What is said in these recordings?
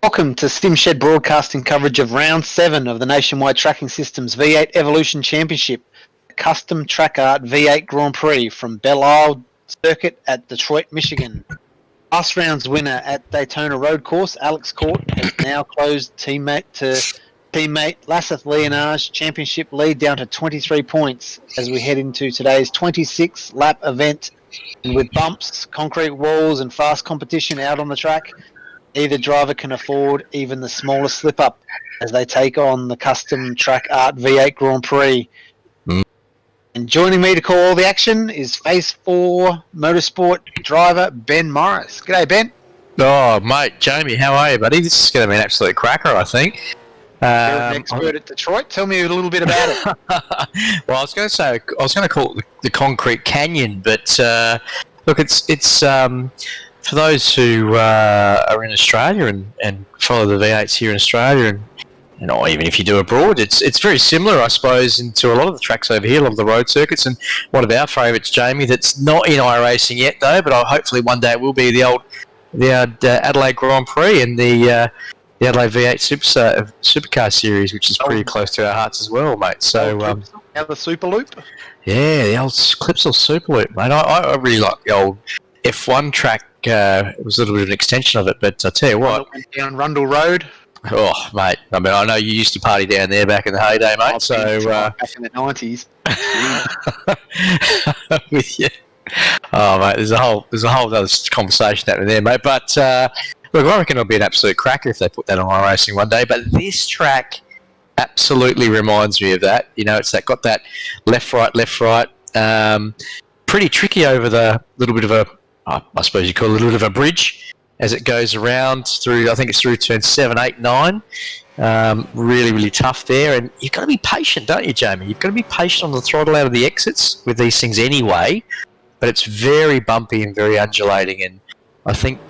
Welcome to StimShed Broadcasting coverage of Round 7 of the Nationwide Tracking Systems V8 Evolution Championship, Custom Track Art V8 Grand Prix from Belle Isle Circuit at Detroit, Michigan. Last round's winner at Daytona Road Course, Alex Court, has now closed teammate Lasseth Leonard's championship lead down to 23 points as we head into today's 26-lap event. And with bumps, concrete walls and fast competition out on the track, either driver can afford even the smallest slip-up as they take on the Custom Track Art V8 Grand Prix. And joining me to call all the action is Phase 4 Motorsport driver Ben Morris. G'day, Ben. Oh, mate, Jamie, how are you, buddy? This is going to be an absolute cracker, I think. You're an expert at Detroit. Tell me a little bit about it. Well, I was going to call it the Concrete Canyon, but look, it's for those who are in Australia and follow the V8s here in Australia, and or even if you do abroad, it's very similar, I suppose, to a lot of the tracks over here, a lot of the road circuits. And one of our favourites, Jamie, that's not in iRacing yet, though, but hopefully one day it will be the old Adelaide Grand Prix and the Adelaide V8 Supercar Series, which is pretty close to our hearts as well, mate. So, the Super Loop? Yeah, the old Clipsal Super Loop, mate. I really like the old F1 track. It was a little bit of an extension of it, but I tell you what. Went down Rundle Road. Oh, mate. I mean, I know you used to party down there back in the heyday, mate. Back in the 90s. With you. Oh, mate, there's a whole other conversation happening there, mate. But look, I reckon it'll be an absolute cracker if they put that on iRacing one day. But this track absolutely reminds me of that. You know, it's got that left, right. Pretty tricky over the little bit of a, I suppose you call it a little bit of a bridge as it goes around through. I think it's through turn 7, 8, 9. Really, really tough there, and you've got to be patient, don't you, Jamie? You've got to be patient on the throttle out of the exits with these things anyway. But it's very bumpy and very undulating, and I think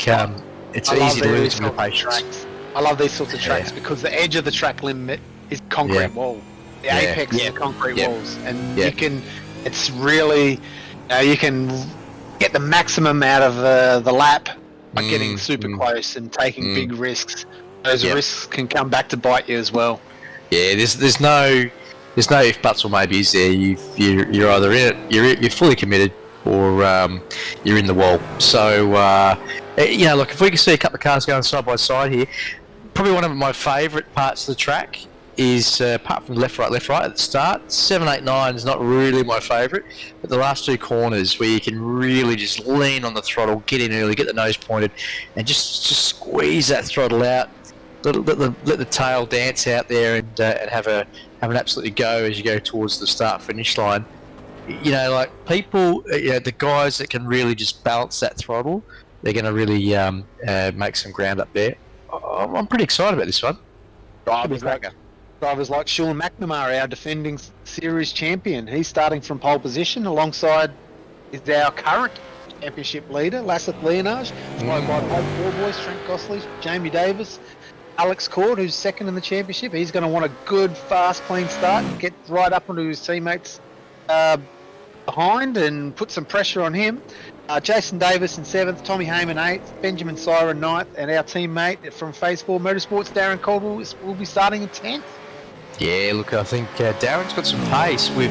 it's easy to lose with patience. I love these sorts of tracks because the edge of the track limit is concrete wall. The apex is the concrete walls, and you can. It's really you can get the maximum out of the lap by getting super close and taking big risks. Those risks can come back to bite you as well. Yeah, there's no if buts or maybes there. You're either in it, you're fully committed, or you're in the wall. So look, if we can see a couple of cars going side by side here, probably one of my favourite parts of the track is apart from left right at the start. 7, 8, 9 is not really my favourite, but the last two corners where you can really just lean on the throttle, get in early, get the nose pointed, and just squeeze that throttle out. Let the tail dance out there and have an absolutely go as you go towards the start finish line. You know, like people, the guys that can really just balance that throttle, they're going to really make some ground up there. I'm pretty excited about this one. Drivers like Sean McNamara, our defending series champion. He's starting from pole position alongside our current championship leader, Lasseth Leonard, followed by four boys, Trent Gosling, Jamie Davis, Alex Court, who's second in the championship. He's going to want a good, fast, clean start and get right up onto his teammates behind and put some pressure on him. Jason Davis in 7th, Tommy Hayman 8th, Benjamin Siren 9th, and our teammate from Phase 4 Motorsports, Darren Caldwell, will be starting in 10th. Yeah, look, I think Darren's got some pace. You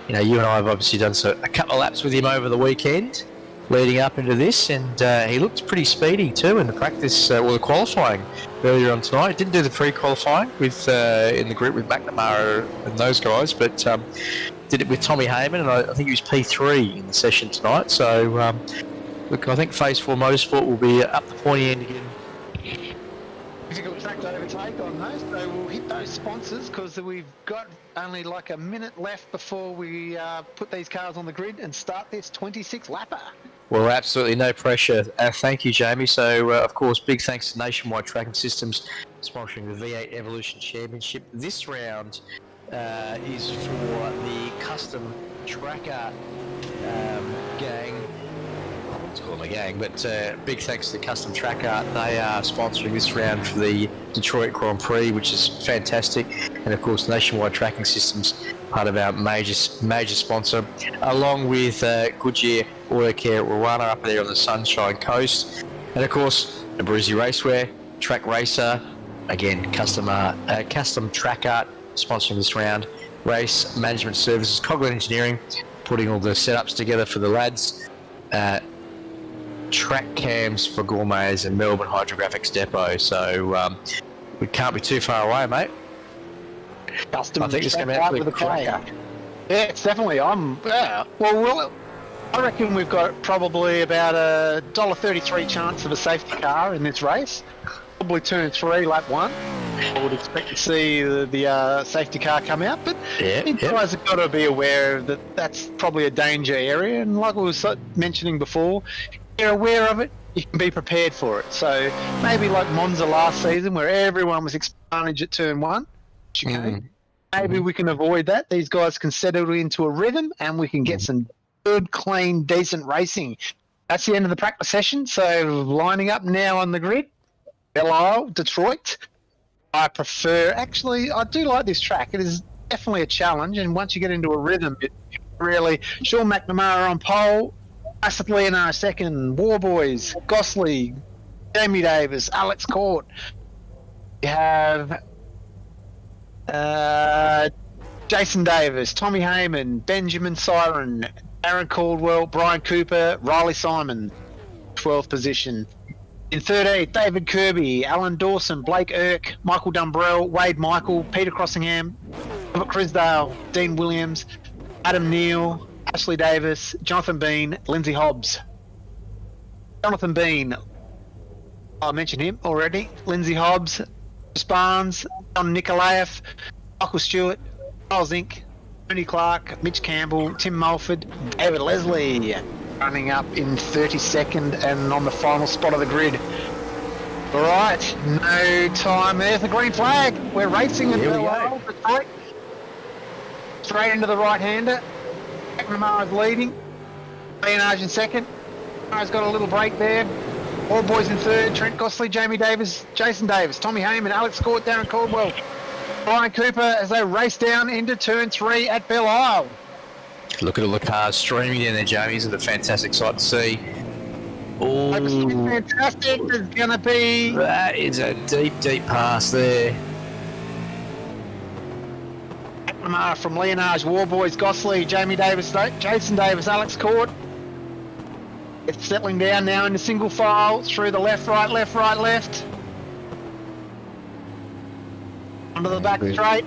and I have obviously done a couple of laps with him over the weekend leading up into this, and he looked pretty speedy too in the practice, the qualifying earlier on tonight. Didn't do the pre-qualifying with in the group with McNamara and those guys, but did it with Tommy Hayman, and I think he was P3 in the session tonight. So, look, I think Phase 4 Motorsport will be up the pointy end again. Difficult track to overtake on those, so we'll hit those sponsors because we've got only like a minute left before we put these cars on the grid and start this 26-lapper. Well, absolutely no pressure. Thank you, Jamie. So, of course, big thanks to Nationwide Tracking Systems sponsoring the V8 Evolution Championship. This round is for the Custom Tracker gang. to call them a gang, but big thanks to Custom Track Art. They are sponsoring this round for the Detroit Grand Prix, which is fantastic. And of course, Nationwide Tracking Systems, part of our major sponsor, along with Goodyear Auto Care at Warana up there on the Sunshine Coast. And of course, Abruzzi Racewear, Track Racer, again, Custom Track Art sponsoring this round. Race Management Services, Coglit Engineering, putting all the setups together for the lads. Track cams for Gourmets and Melbourne Hydrographics Depot. So we can't be too far away, mate. Custom I think it's track going to art be with a cracker. K. Yeah, it's definitely. Well, I reckon we've got probably about a $1.33 chance of a safety car in this race. Probably turn 3, lap 1. I would expect to see the safety car come out, but you guys have got to be aware that that's probably a danger area, and like we was mentioning before, if you're aware of it, you can be prepared for it. So maybe like Monza last season, where everyone was expunge at turn 1, maybe we can avoid that. These guys can settle into a rhythm, and we can get some good, clean, decent racing. That's the end of the practice session, so lining up now on the grid, Belle Isle, Detroit. I do like this track. It is definitely a challenge, and once you get into a rhythm, it really... Sean McNamara on pole, Asif Leonard second, War Boys, Gosley, Jamie Davis, Alex Court. You have Jason Davis, Tommy Heyman, Benjamin Siren, Aaron Caldwell, Brian Cooper, Riley Simon, 12th position. In 13th, David Kirby, Alan Dawson, Blake Irk, Michael Dumbrell, Wade Michael, Peter Crossingham, Robert Crisdale, Dean Williams, Adam Neal, Ashley Davis, Jonathan Bean, Lindsay Hobbs. Jonathan Bean, I mentioned him already. Lindsay Hobbs, Chris Barnes, John Nikolaev, Michael Stewart, Miles Inc., Tony Clark, Mitch Campbell, Tim Mulford, David Leslie. Running up in 32nd and on the final spot of the grid. All right, no time. There's the green flag. We're racing in Belle Isle, Detroit. Straight into the right-hander. McNamara's leading. Leonard in second. He's got a little break there. All boys in third. Trent Gosley, Jamie Davis, Jason Davis, Tommy Heyman, Alex Court, Darren Caldwell, Brian Cooper as they race down into turn 3 at Belle Isle. Look at all the cars streaming down there, Jamie. Isn't it a fantastic sight to see? Oh, fantastic. There's going to be... That is a deep, deep pass there. McNamara from Leonage, War Boys, Gosley, Jamie Davis, Jason Davis, Alex Court. It's settling down now in the single file through the left, right, left, right, left. Onto the back straight.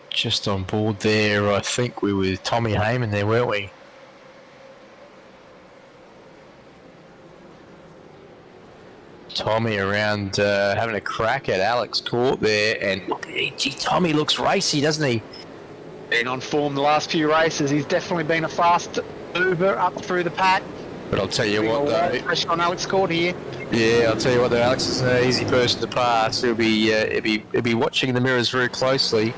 Just on board there, I think we were with Tommy Heyman there, weren't we? Tommy around having a crack at Alex Court there, and look, gee, Tommy looks racy, doesn't he? Been on form the last few races. He's definitely been a fast mover up through the pack. But I'll tell you what, though. Pressure on Alex Court here. Yeah, I'll tell you what, though. Alex is an easy person to pass. He'll be watching the mirrors very closely.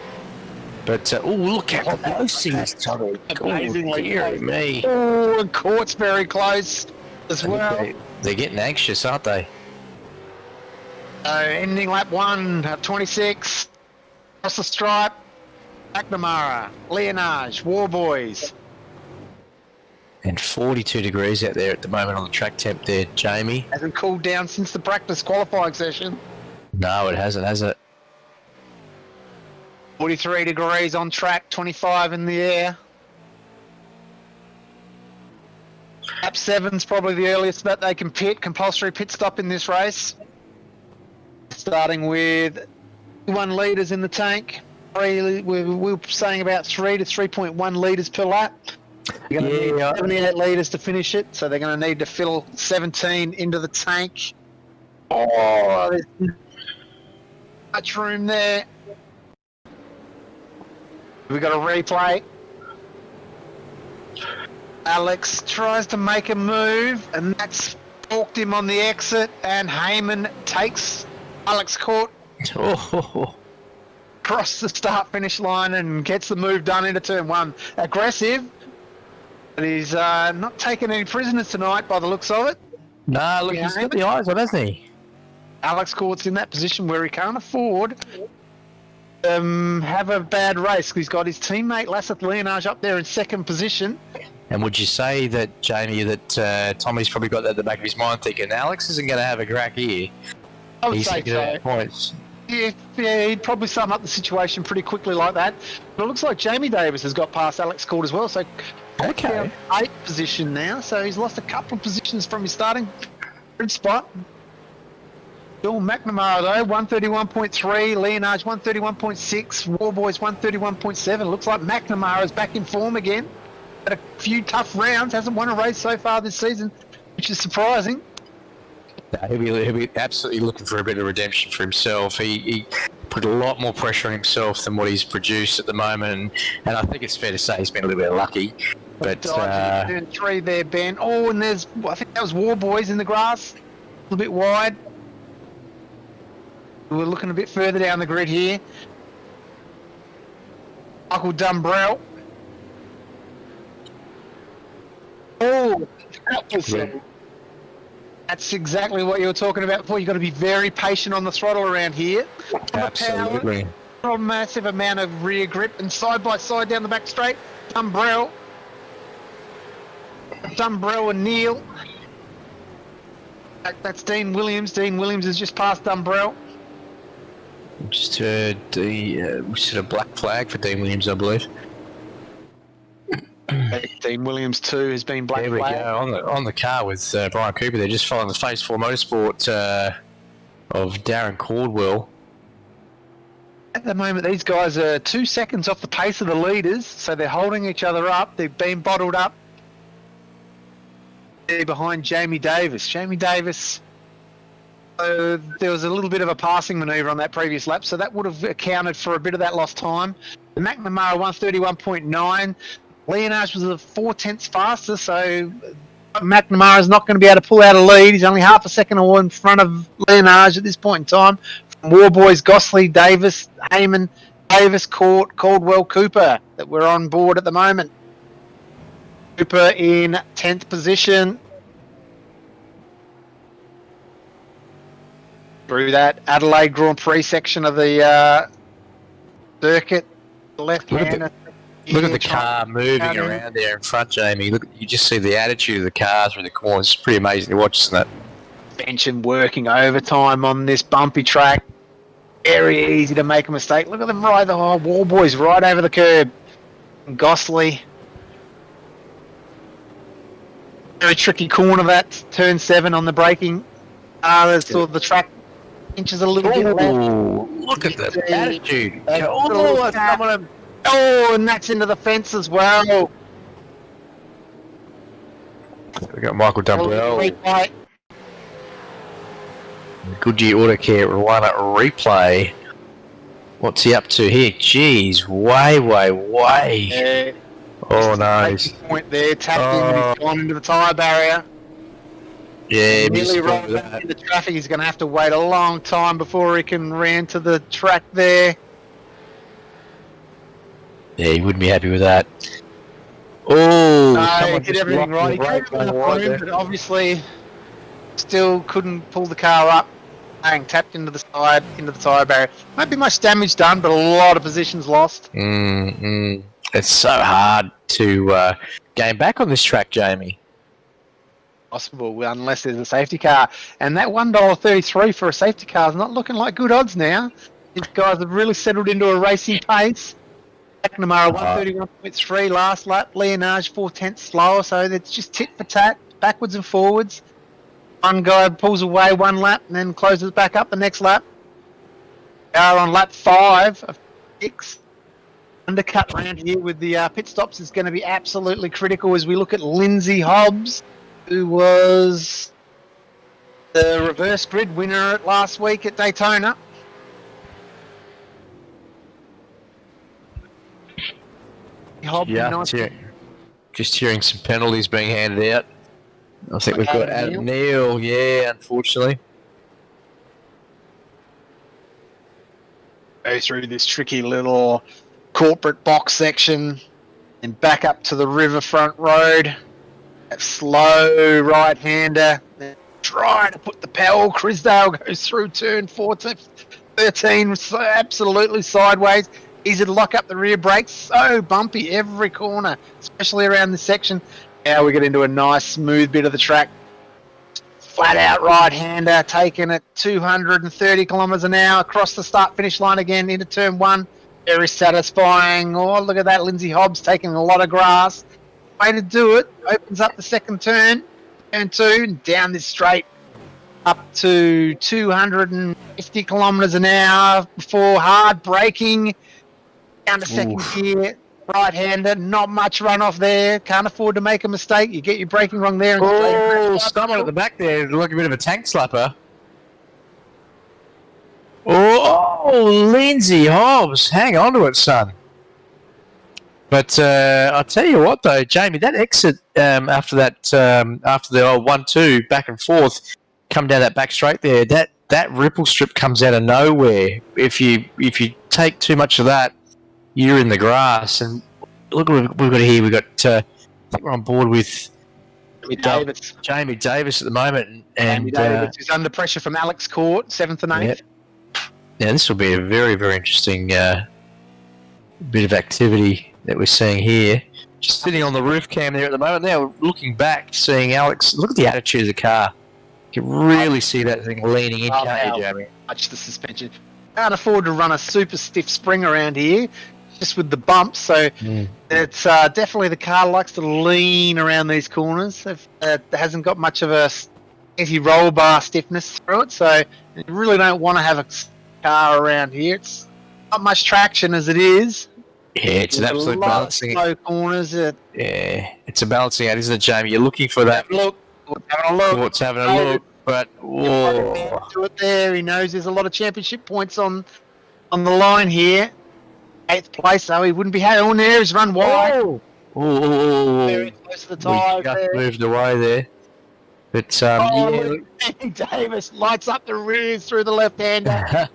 But oh, look how close he is, Tommy. Amazingly close. Me. Oh, and Court's very close as well. They're getting anxious, aren't they? Ending lap 1 at 26. Across the stripe. McNamara, Leonage, War Boys. And 42 degrees out there at the moment on the track temp there, Jamie. Hasn't cooled down since the practice qualifying session. No, it hasn't, has it? 43 degrees on track, 25 in the air. Lap 7's probably the earliest that they can pit, compulsory pit stop in this race. Starting with 1 litres in the tank. We were saying about 3 to 3.1 litres per lap. You're going to need 78 litres to finish it, so they're going to need to fill 17 into the tank. Oh, there's much room there. We've got a replay. Alex tries to make a move, and that's forked him on the exit, and Heyman takes Alex Court. Oh. across the start-finish line and gets the move done into turn one. Aggressive, but he's not taking any prisoners tonight by the looks of it. Nah, look, he's got the eyes on, hasn't he? Alex Court's in that position where he can't afford have a bad race. He's got his teammate Lasseth Leonage up there in second position. And would you say that, Jamie, that Tommy's probably got that at the back of his mind thinking Alex isn't going to have a crack here? I would He's say thinking so. about points. Yeah, he'd probably sum up the situation pretty quickly like that. But it looks like Jamie Davis has got past Alex Court as well, so Okay. down 8th position now, so he's lost a couple of positions from his starting grid spot. Bill McNamara though, 131.3, Leonage 131.6, Warboys 131.7. Looks like McNamara's back in form again. Had a few tough rounds, hasn't won a race so far this season, which is surprising. He'll be absolutely looking for a bit of redemption for himself. He put a lot more pressure on himself than what he's produced at the moment, and I think it's fair to say he's been a little bit lucky. But Turn 3 there, Ben. Oh, and there's, I think that was Warboys in the grass, a little bit wide. We're looking a bit further down the grid here. Michael Dumbrell. Oh, that was that's exactly what you were talking about before. You've got to be very patient on the throttle around here. absolutely. Not a massive amount of rear grip and side by side down the back straight. Dumbrell and Neil. That's Dean Williams. Dean Williams has just passed Dumbrell. Just heard the we set a black flag for Dean Williams, I believe. Dean Williams too has been black There we flag. go on the car with Brian Cooper. They're just following the Phase 4 Motorsport of Darren Caldwell. At the moment, these guys are 2 seconds off the pace of the leaders, so they're holding each other up. They've been bottled up. They're behind Jamie Davis. Jamie Davis, there was a little bit of a passing manoeuvre on that previous lap, so that would have accounted for a bit of that lost time. The McNamara 131.9. Leonage was 4/10 faster, so McNamara's not going to be able to pull out a lead. He's only half a second in front of Leonage at this point in time. From Warboys, Gosling, Davis, Heyman, Davis, Court, Caldwell, Cooper that we're on board at the moment. Cooper in 10th position. Through that Adelaide Grand Prix section of the circuit, left-hander. Look at the car moving around there in front, Jamie. Look, you just see the attitude of the car through the corners. It's pretty amazing to watch, isn't it? Benson working overtime on this bumpy track. Very easy to make a mistake. Look at them ride the Warboys right over the curb. Gosley. Very tricky corner that turn 7 on the braking. So the track inches a little bit left. Oh, look at the attitude. Oh, and that's into the fence as well. We got Michael Dumbrell. Replay. Goodyear Autocare run at replay. What's he up to here? Jeez, way. Yeah. Oh, nice. Point there, tapped in and he's gone into the tyre barrier. Yeah, Nearly right back into traffic. He's going to have to wait a long time before he can re-enter the track there. Yeah, he wouldn't be happy with that. Oh, No, he did everything right. He came from the home, but obviously still couldn't pull the car up. Bang, tapped into the side, into the tyre barrier. Won't be much damage done, but a lot of positions lost. It's so hard to gain back on this track, Jamie. Possible, unless there's a safety car. And that $1.33 for a safety car is not looking like good odds now. These guys have really settled into a racing pace. McNamara 131.3 last lap. Leonage 4/10 slower, so it's just tit for tat, backwards and forwards. One guy pulls away one lap and then closes back up the next lap. They are on lap 5 of 6. Undercut round here with the pit stops is going to be absolutely critical as we look at Lindsay Hobbs, who was the reverse grid winner last week at Daytona. Hobbs, nice. Just hearing some penalties being handed out. I think we've got Adam Neal, yeah, unfortunately. Go through this tricky little corporate box section and back up to the riverfront road. That slow right-hander. Trying to put the power. Crisdale goes through turn 13, so absolutely sideways. Easy to lock up the rear brakes. So bumpy every corner, especially around this section. Now we get into a nice smooth bit of the track. Flat out right-hander, taking it 230 kilometres an hour across the start-finish line again into turn 1. Very satisfying. Oh, look at that. Lindsay Hobbs taking a lot of grass. Way to do it. Opens up the second turn. Turn 2, and down this straight up to 250 kilometres an hour before hard braking. Down to second gear. Right-hander, not much runoff there. Can't afford to make a mistake. You get your braking wrong there. Oh, someone at the back there, like a bit of a tank slapper. Oh, Lindsay Hobbs, hang on to it, son. But I'll tell you what, though, Jamie, that exit after the old 1-2 back and forth, come down that back straight there, that ripple strip comes out of nowhere. If you take too much of that, you're in the grass. And look what we've got here. We've got, I think we're on board with Jamie Davis at the moment. And Jamie Davis is under pressure from Alex Court, 7th and 8th. Yep. Now, this will be a very, very interesting bit of activity that we're seeing here. Just sitting on the roof cam there at the moment. Now, looking back, seeing Alex, look at the attitude of the car. You can really see that thing leaning in, can't you, Jamie? Touch the suspension. Can't afford to run a super stiff spring around here, just with the bumps. So it's definitely the car likes to lean around these corners. It hasn't got much of a anti-roll bar stiffness through it, so you really don't want to have a car around here. It's not much traction as it is. Yeah, it's an absolute balancing. Slow corners. Yeah, it's a balancing act, isn't it, Jamie? You're looking for that. Look, having a look. What's having a look? But to it there, he knows there's a lot of championship points on the line here. 8th place, so he wouldn't be having on there. He's run wide. Very close to the tyres there. Moved away there. But Davis lights up the rears through the left-hander.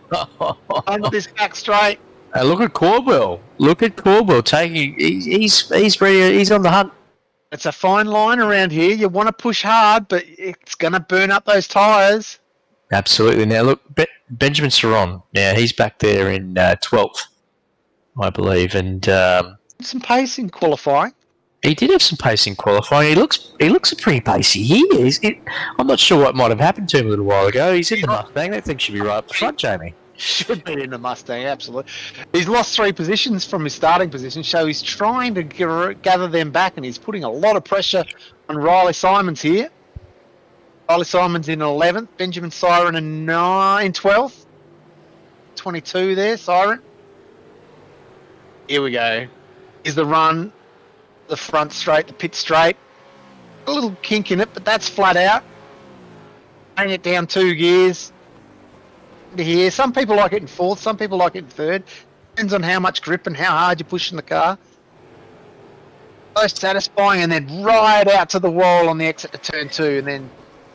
Under this back straight. Look at Corbell. Taking. He's ready. He's on the hunt. It's a fine line around here. You want to push hard, but it's going to burn up those tyres. Absolutely. Now look, Benjamin Saron. Now he's back there in 12th, I believe, and some pace in qualifying. He did have some pace in qualifying. He looks pretty pacey here. I'm not sure what might have happened to him a little while ago. He's in the Mustang. That thing should be right up the front, Jamie. Should be in the Mustang, absolutely. He's lost 3 positions from his starting position, so he's trying to gather them back, and he's putting a lot of pressure on Riley Simons here. Riley Simons in 11th, Benjamin Siren in 12th. 22 there, Siren. Here we go. Here's the run, the front straight, the pit straight. A little kink in it, but that's flat out. Bring it down 2 gears. Here, some people like it in 4th, some people like it in 3rd. Depends on how much grip and how hard you're pushing the car. Most satisfying, and then right out to the wall on the exit to turn 2, and then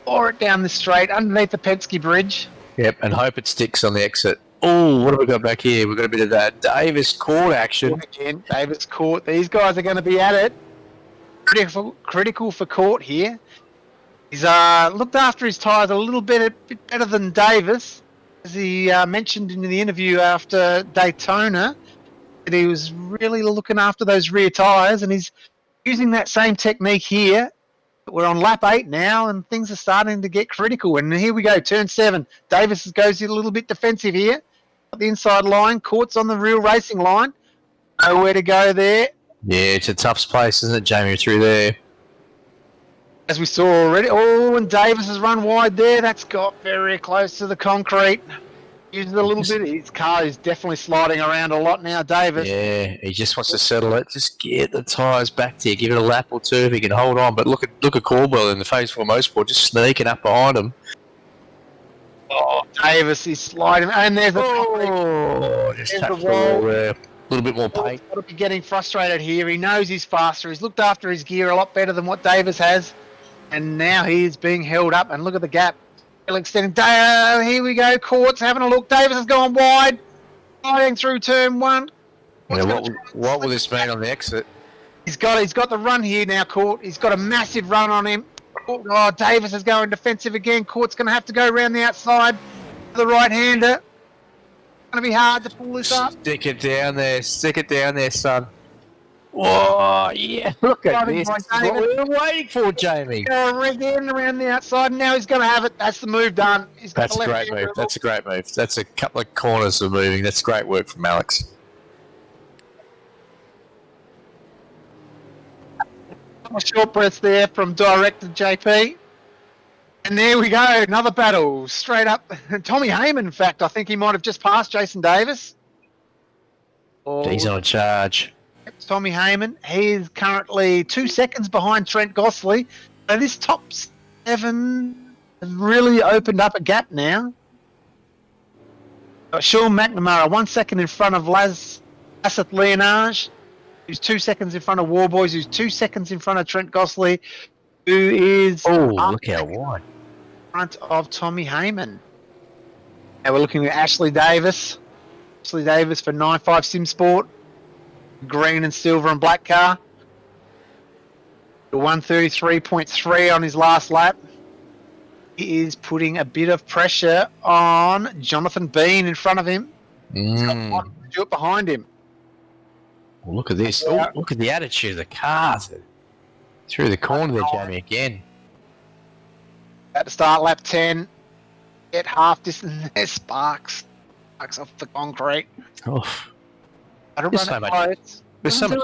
bore it down the straight underneath the Penske Bridge. Yep, and hope it sticks on the exit. Oh, what have we got back here? We've got a bit of that Davis Court action. Again, Davis Court. These guys are going to be at it. Critical for Court here. He's looked after his tyres a little bit better than Davis. As he mentioned in the interview after Daytona, that he was really looking after those rear tyres, and he's using that same technique here. We're on lap 8 now, and things are starting to get critical. And here we go, turn 7. Davis goes a little bit defensive here. Got the inside line. Court's on the real racing line. Nowhere to go there. Yeah, it's a tough place, isn't it, Jamie, through there? As we saw already. Oh, and Davis has run wide there. That's got very close to the concrete. Uses a little bit. His car is definitely sliding around a lot now, Davis. Yeah, he just wants to settle it. Just get the tyres back there. Give it a lap or 2 if he can hold on. But look at Corbell in the Phase 4 Motorsport, just sneaking up behind him. Oh, Davis is sliding. And there's the concrete. Oh, just there's tapped the wall. a little bit more paint. He's got to be getting frustrated here. He knows he's faster. He's looked after his gear a lot better than what Davis has. And now he is being held up. And look at the gap. Extending. Here we go. Court's having a look. Davis has gone wide. sliding through turn 1. Yeah, what will this mean on the exit? He's got the run here now, Court. He's got a massive run on him. Oh, Davis is going defensive again. Court's going to have to go around the outside for the right-hander. It's going to be hard to pull this up. Stick it down there, son. Whoa, yeah, look at this. This is what we were waiting for, Jamie. Again around the outside. Now he's going to have it. That's the move done. That's a great move. That's a great move. That's a couple of corners of moving. That's great work from Alex. Short breaths there from director JP. And there we go. Another battle. Straight up. Tommy Heyman, in fact. I think he might have just passed Jason Davis. He's on charge. Tommy Heyman. He is currently 2 seconds behind Trent Gossley. So this top 7 has really opened up a gap now. Sean McNamara, 1 second in front of Laseth Leonage, who's 2 seconds in front of Warboys, who's 2 seconds in front of Trent Gossley, who is look how wide. in front of Tommy Heyman. Now we're looking at Ashley Davis. Ashley Davis for 9.5 Sim Sport. Green and silver and black car. 133.3 on his last lap. He is putting a bit of pressure on Jonathan Bean in front of him. He's got Michael Stewart behind him. Well, look at this. Oh, look at the attitude of the car. Through the corner there, Jamie, again. At the start, lap 10. Get half distance. There's Sparks. Sparks off the concrete. Oh. There's so much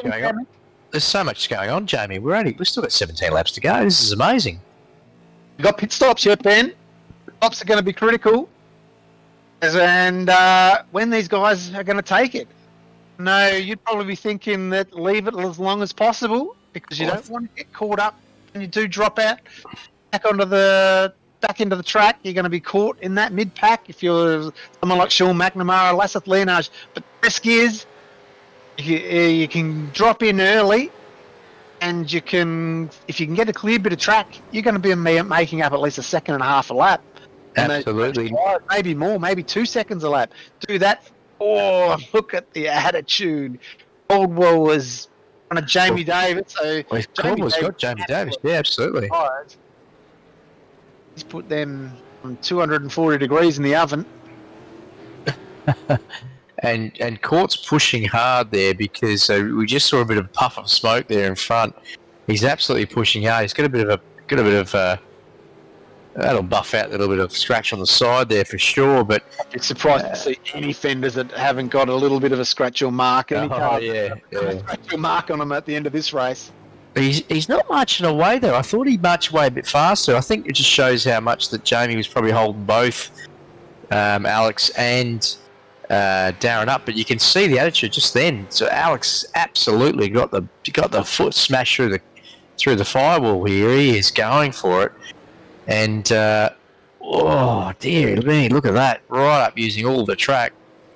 going on. There's so much going on, Jamie. We've still got 17 laps to go. This is amazing. We've got pit stops yet, Ben. Stops are going to be critical. And when these guys are going to take it. No, you'd probably be thinking that leave it as long as possible because you don't want to get caught up when you do drop out back into the track. You're going to be caught in that mid pack if you're someone like Sean McNamara, Laseth Leonage. But the risk is you can drop in early, and you can, if you can get a clear bit of track, you're going to be making up at least a second and a half a lap. Absolutely. Maybe more, maybe 2 seconds a lap. Do that. Oh, look at the attitude. Caldwell was on a Jamie Davis. So Caldwell's got Jamie Davis. Yeah, absolutely. He's put them from 240 degrees in the oven. And Court's pushing hard there because we just saw a bit of puff of smoke there in front. He's absolutely pushing hard. He's got a bit of that'll buff out a little bit of scratch on the side there for sure. But it's surprising to see any fenders that haven't got a little bit of a scratch or mark. Yeah. A scratch or mark on them at the end of this race. He's not marching away though. I thought he'd march away a bit faster. I think it just shows how much that Jamie was probably holding both Alex and Darren up, but you can see the attitude just then. So Alex absolutely got the foot smashed through the firewall here. He is going for it, and oh dear me, look at that! Right up using all the track.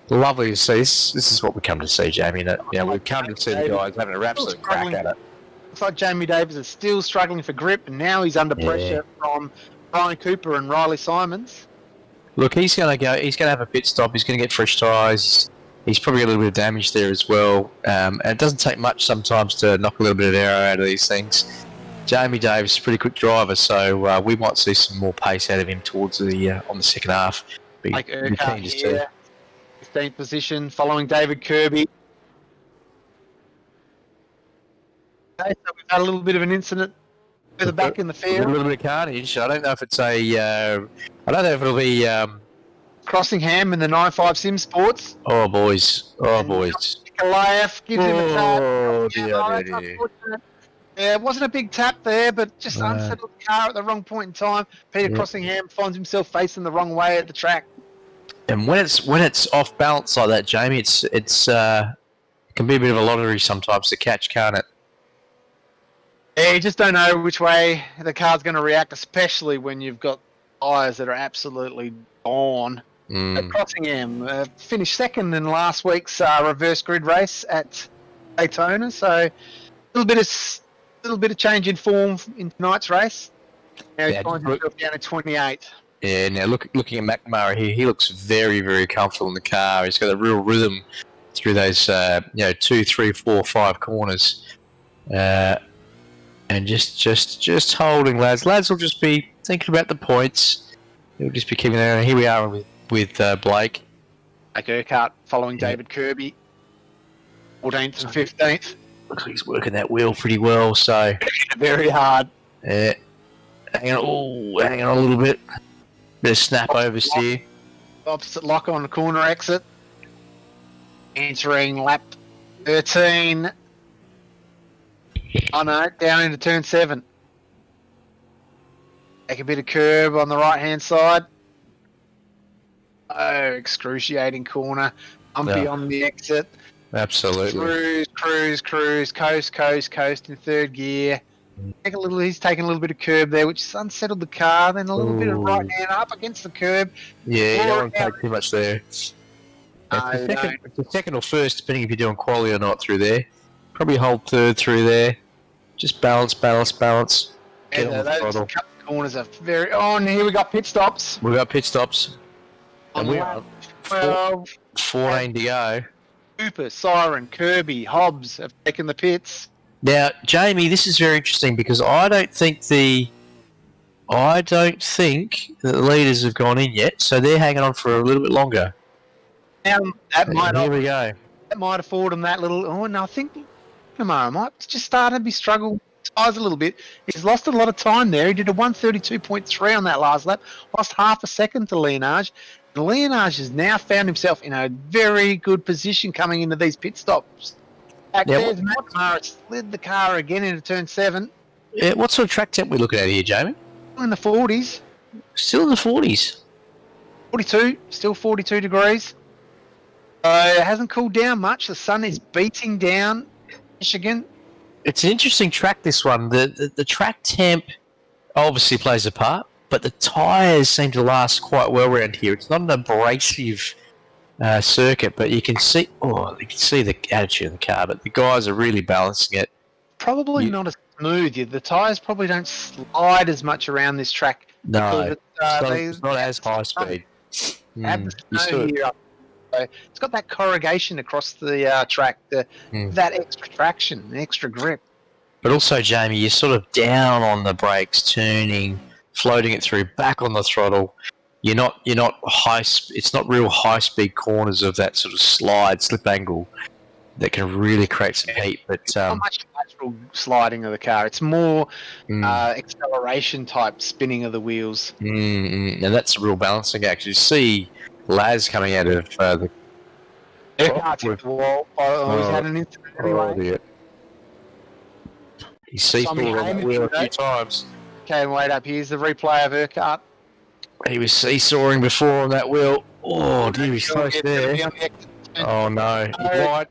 Lovely to see. This is what we come to see, Jamie. That we've come to see the guys having an absolute crack at it. Looks like Jamie Davis is still struggling for grip, and now he's under pressure from Brian Cooper and Riley Simons. Look, he's going to go. He's going to have a pit stop. He's going to get fresh tyres. He's probably got a little bit of damage there as well. And it doesn't take much sometimes to knock a little bit of air out of these things. Jamie Davis is a pretty quick driver, so we might see some more pace out of him towards the on the second half. Like Urquhart here, 15th position, following David Kirby. Okay, so we've had a little bit of an incident further back in the field. A little bit of carnage. I don't know if it's I don't know if it'll be Crossingham in the 9.5 Sim Sports. Oh boys! Nikolaev gives him a tap. Oh dear. Yeah, it wasn't a big tap there, but just unsettled the car at the wrong point in time. Peter Crossingham finds himself facing the wrong way at the track. And when it's off balance like that, Jamie, it can be a bit of a lottery sometimes to catch, can't it? Yeah, you just don't know which way the car's going to react, especially when you've got tyres that are absolutely gone. Crossingham finished second in last week's reverse grid race at Daytona, so a little bit of change in form in tonight's race. Now he finds himself down at 28. Yeah, now looking at McNamara here, he looks very, very comfortable in the car. He's got a real rhythm through those, 2, 3, 4, 5 corners. And just holding, lads. Lads will just be thinking about the points. He'll just be keeping there. And here we are with Blake. Like Urquhart following David Kirby, 14th and 15th. Looks like he's working that wheel pretty well. So Very hard. hang on a little bit. Bit of snap oversteer. Opposite lock on the corner exit. Entering lap 13. Oh no, down into turn 7. Take a bit of curb on the right hand side. Oh, excruciating corner. Humpy on the exit. Absolutely. Cruise, coast in third gear. He's taking a little bit of curb there, which has unsettled the car. Then a little bit of right hand up against the curb. Yeah, you don't want to take too much there. No, It's the second or first, depending if you're doing quali or not through there. Probably hold third through there. Just balance. Get on the those throttle. cut corners are very. Oh, and here we got pit stops. We've got pit stops. And On we lap are 12. 14 to go. Cooper, Siren, Kirby, Hobbs have taken the pits. Now, Jamie, this is very interesting because I don't think the leaders have gone in yet, so they're hanging on for a little bit longer. Now that might Here we go. afford him that little. Oh no, I think Kamara might just started to struggle tires a little bit. He's lost a lot of time there. He did a 132.3 on that last lap, lost half a second to Leonage. And Leonage has now found himself in a very good position coming into these pit stops. Back there's McNamara slid the car again into turn 7. Yeah, what sort of track temp we looking at here, Jamie? In the 40s. Still in the 40s. 42, still 42 degrees. It hasn't cooled down much. The sun is beating down Michigan. It's an interesting track, this one. The track temp obviously plays a part, but the tyres seem to last quite well around here. It's not an abrasive circuit, but you can see the attitude of the car, but the guys are really balancing it. Probably not as smooth. The tyres probably don't slide as much around this track. No, because it's not as high speed. Have the snow here up. So it's got that corrugation across the track, that extra traction, the extra grip. But also, Jamie, you're sort of down on the brakes, turning, floating it through, back on the throttle. You're not high. It's not real high speed corners of that sort of slip angle that can really create some heat. But not much natural sliding of the car. It's more acceleration type spinning of the wheels. And that's a real balancing act. You see Laz coming out of the wall. He's had an incident anyway. He's seesawed on that wheel a few times. Okay, wait up. Here's the replay of Urquhart. He was seesawing before on that wheel. Oh, dear, he's close there. Oh, no. Right.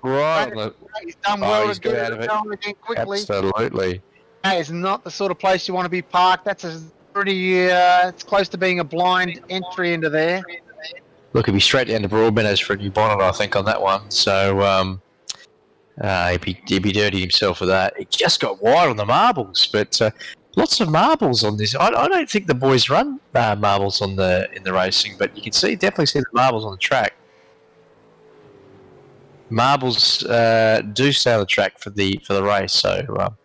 Right. He's done well he's to get got out of it. going again quickly. Absolutely. That is not the sort of place you want to be parked. That's a pretty, it's close to being a blind entry into there. Look, he'll be straight down to Broadmeadows for a new bonnet, I think, on that one. So, he'd be dirty himself with that. He just got wide on the marbles, but lots of marbles on this. I don't think the boys run marbles in the racing, but you can definitely see the marbles on the track. Marbles do stay on the track for the race, so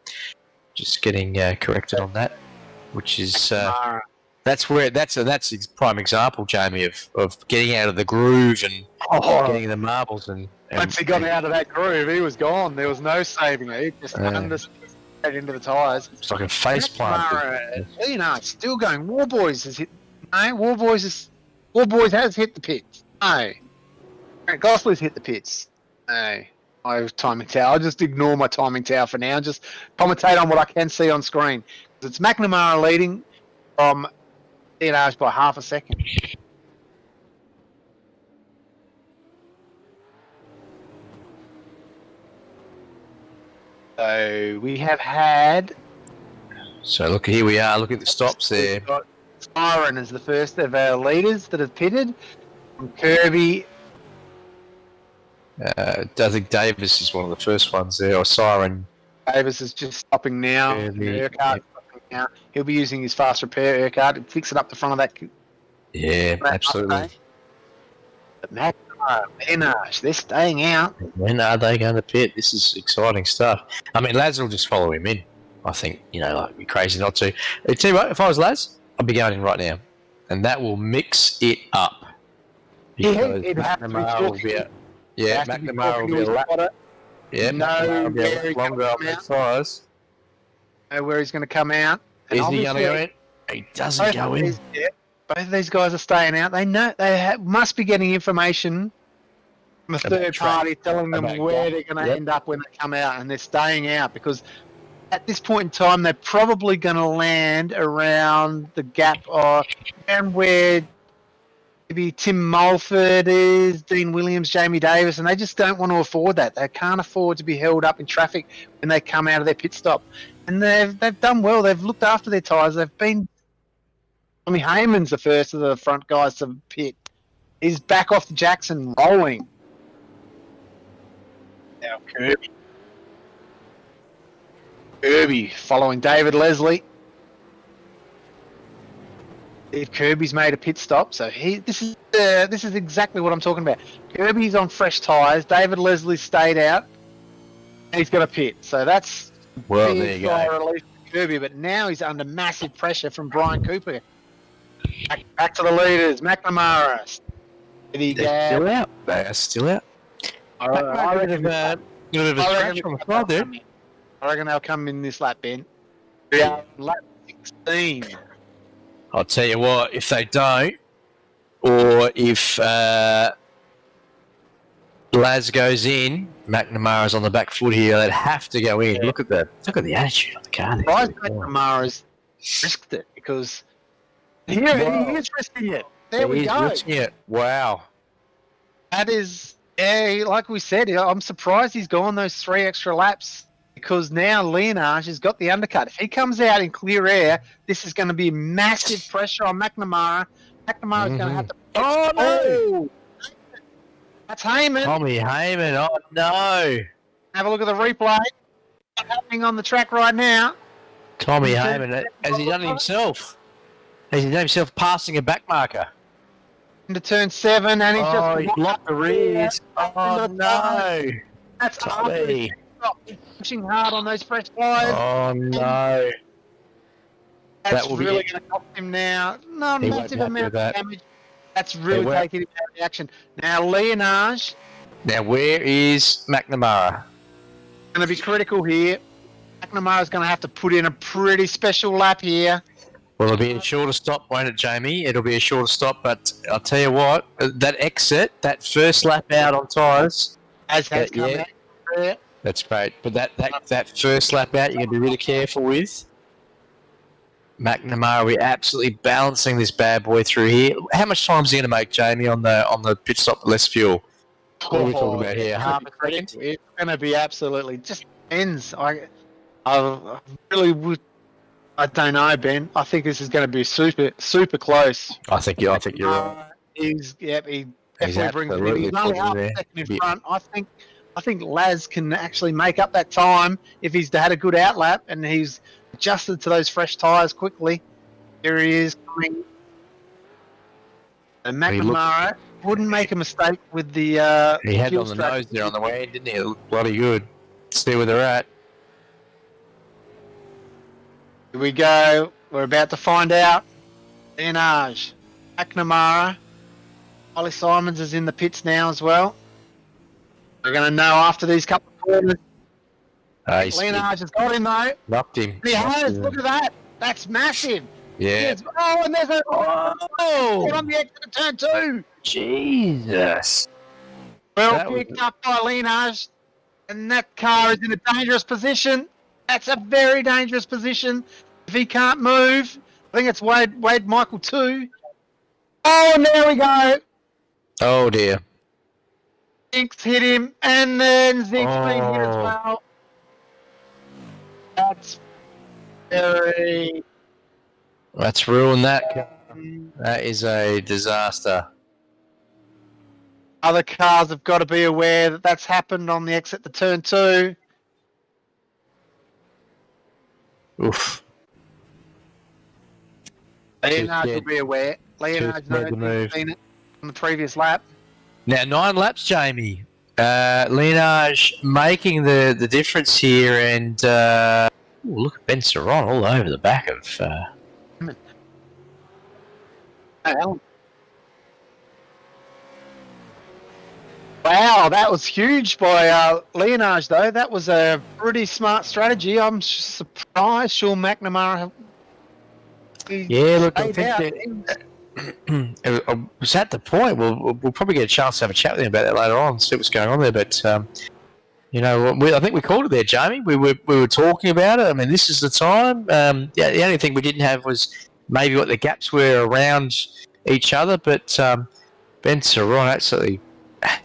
just getting corrected on that, which is that's a prime example, Jamie, of getting out of the groove and getting the marbles and once he got out of that groove, he was gone. There was no saving it. He just straight into the tyres. It's like a face plant. Leonard still going. Warboys has hit. No, Warboys has hit the pits. No, Gosley's hit the pits. No, my timing tower. I'll just ignore my timing tower for now. Just commentate on what I can see on screen. It's McNamara leading from Leonard by half a second. So we have had. So look, here we are. Look at the stops there. We've got Siren is the first of our leaders that have pitted. From Kirby. I think Davis is one of the first ones there, or Siren. Davis is just stopping now. Kirby, Urquhart stopping now. He'll be using his fast repair card to fix it up the front of that. Yeah, Right, absolutely. okay. But McNamara, Benage, they're staying out. When are they going to pit? This is exciting stuff. I mean, Laz will just follow him in. I think, like, it'd be crazy not to. I tell you what, if I was Laz, I'd be going in right now. And that will mix it up. Because It'd have to be McNamara will be a, yeah, McNamara will be a lap. Yeah, McNamara will be a lap longer on that size. Know where he's going to come out. And Is he going to go obviously, in? He doesn't go in. Both of these guys are staying out. They know must be getting information from a third party telling them where they're going to end up when they come out, and they're staying out because at this point in time they're probably going to land around the gap or around where maybe Tim Mulford is, Dean Williams, Jamie Davis, and they just don't want to afford that. They can't afford to be held up in traffic when they come out of their pit stop. And they've done well. They've looked after their tyres. They've been. I mean, Heyman's the first of the front guys to pit. He's back off the Jackson rolling. Now Kirby following David Leslie. Kirby's made a pit stop, so this is exactly what I'm talking about. Kirby's on fresh tyres. David Leslie stayed out, and he's got a pit. So that's well, there you go. Relief for Kirby, but now he's under massive pressure from Brian Cooper. Back to the leaders, McNamara. They're still out. They are still out. I reckon a bit of a scratch on the side there. I reckon they'll come in this lap, Ben. Yeah, lap 16. I'll tell you what, if they don't, or if Laz goes in, McNamara's on the back foot here, they'd have to go in. Yeah. Look at the attitude of the car. McNamara's risked it because he is risking it. There we go. Risking it. Wow. That is, like we said, I'm surprised he's gone those 3 extra laps. Because now Leonage has got the undercut. If he comes out in clear air, this is going to be massive pressure on McNamara. McNamara's going to have to... Oh, no! That's Heyman. Tommy Heyman, oh, no. Have a look at the replay. What's happening on the track right now? Tommy Heyman, has he done it himself? Has he done himself passing a back marker? Into turn 7, and he's just blocked the rears. Oh, no. That's Tommy. Pushing hard on those fresh tyres. Oh no! That's really going to cost him now. No, massive amount of damage. That's really taking him out of the action. Now, Leonage. Now, where is McNamara? Going to be critical here. McNamara's going to have to put in a pretty special lap here. Well, it'll be a shorter stop, won't it, Jamie? It'll be a shorter stop, but I'll tell you what, that exit, that first lap out on tyres, has come out. Yeah. That's great. But that first lap out, you're going to be really careful with. McNamara, we're absolutely balancing this bad boy through here. How much time is he going to make, Jamie, on the pit stop with less fuel? What are we talking about here? Half a second? It's going to be absolutely just ends. I really would. I don't know, Ben. I think this is going to be super close. I think you're right. He definitely brings it in. He's only half a second in front. I think Laz can actually make up that time if he's had a good outlap and he's adjusted to those fresh tyres quickly. Here he is coming. And McNamara wouldn't make a mistake with the... he had on the nose there on the way in, didn't he? It looked bloody good. See where they're at. Here we go. We're about to find out. Leonage, McNamara. Ollie Simons is in the pits now as well. We're going to know after these couple of quarters. Leonage has got him though. Knocked him. He has. Look at that. That's massive. Yeah. And there's a on the exit of turn 2. Jesus. Well picked up by Leonage, and that car is in a dangerous position. That's a very dangerous position. If he can't move, I think it's Wade Michael 2. Oh, and there we go. Oh dear. Zinks hit him, and then Zinks been hit as well. That's That's ruined that. That is a disaster. Other cars have got to be aware that that's happened on the exit to turn 2. Oof. Leonard will scared- be aware. Leonard scared to knows move. he's seen it on the previous lap. Now 9 laps, Jamie. Lienage making the difference here, and look at Ben Saron all over the back of. Wow, that was huge by Leonage, though. That was a pretty smart strategy. I'm surprised Sean McNamara. Yeah, look, I stayed think out. I was at the point. We'll probably get a chance to have a chat with him about that later on, see what's going on there. But I think we called it there, Jamie. We were talking about it. I mean, this is the time. The only thing we didn't have was maybe what the gaps were around each other. But Ben Saron absolutely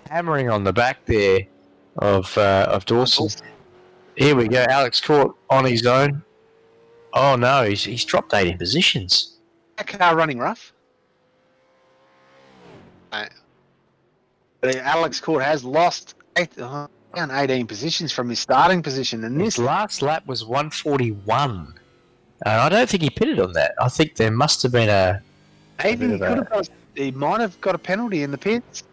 hammering on the back there of Dawson. Here we go. Alex Court on his own. Oh no, he's dropped 18 positions. That car running rough. But Alex Court has lost 18 positions from his starting position, and His this last lap was 141. I don't think he pitted on that. I think there must have been a. maybe he might have got a penalty in the pits.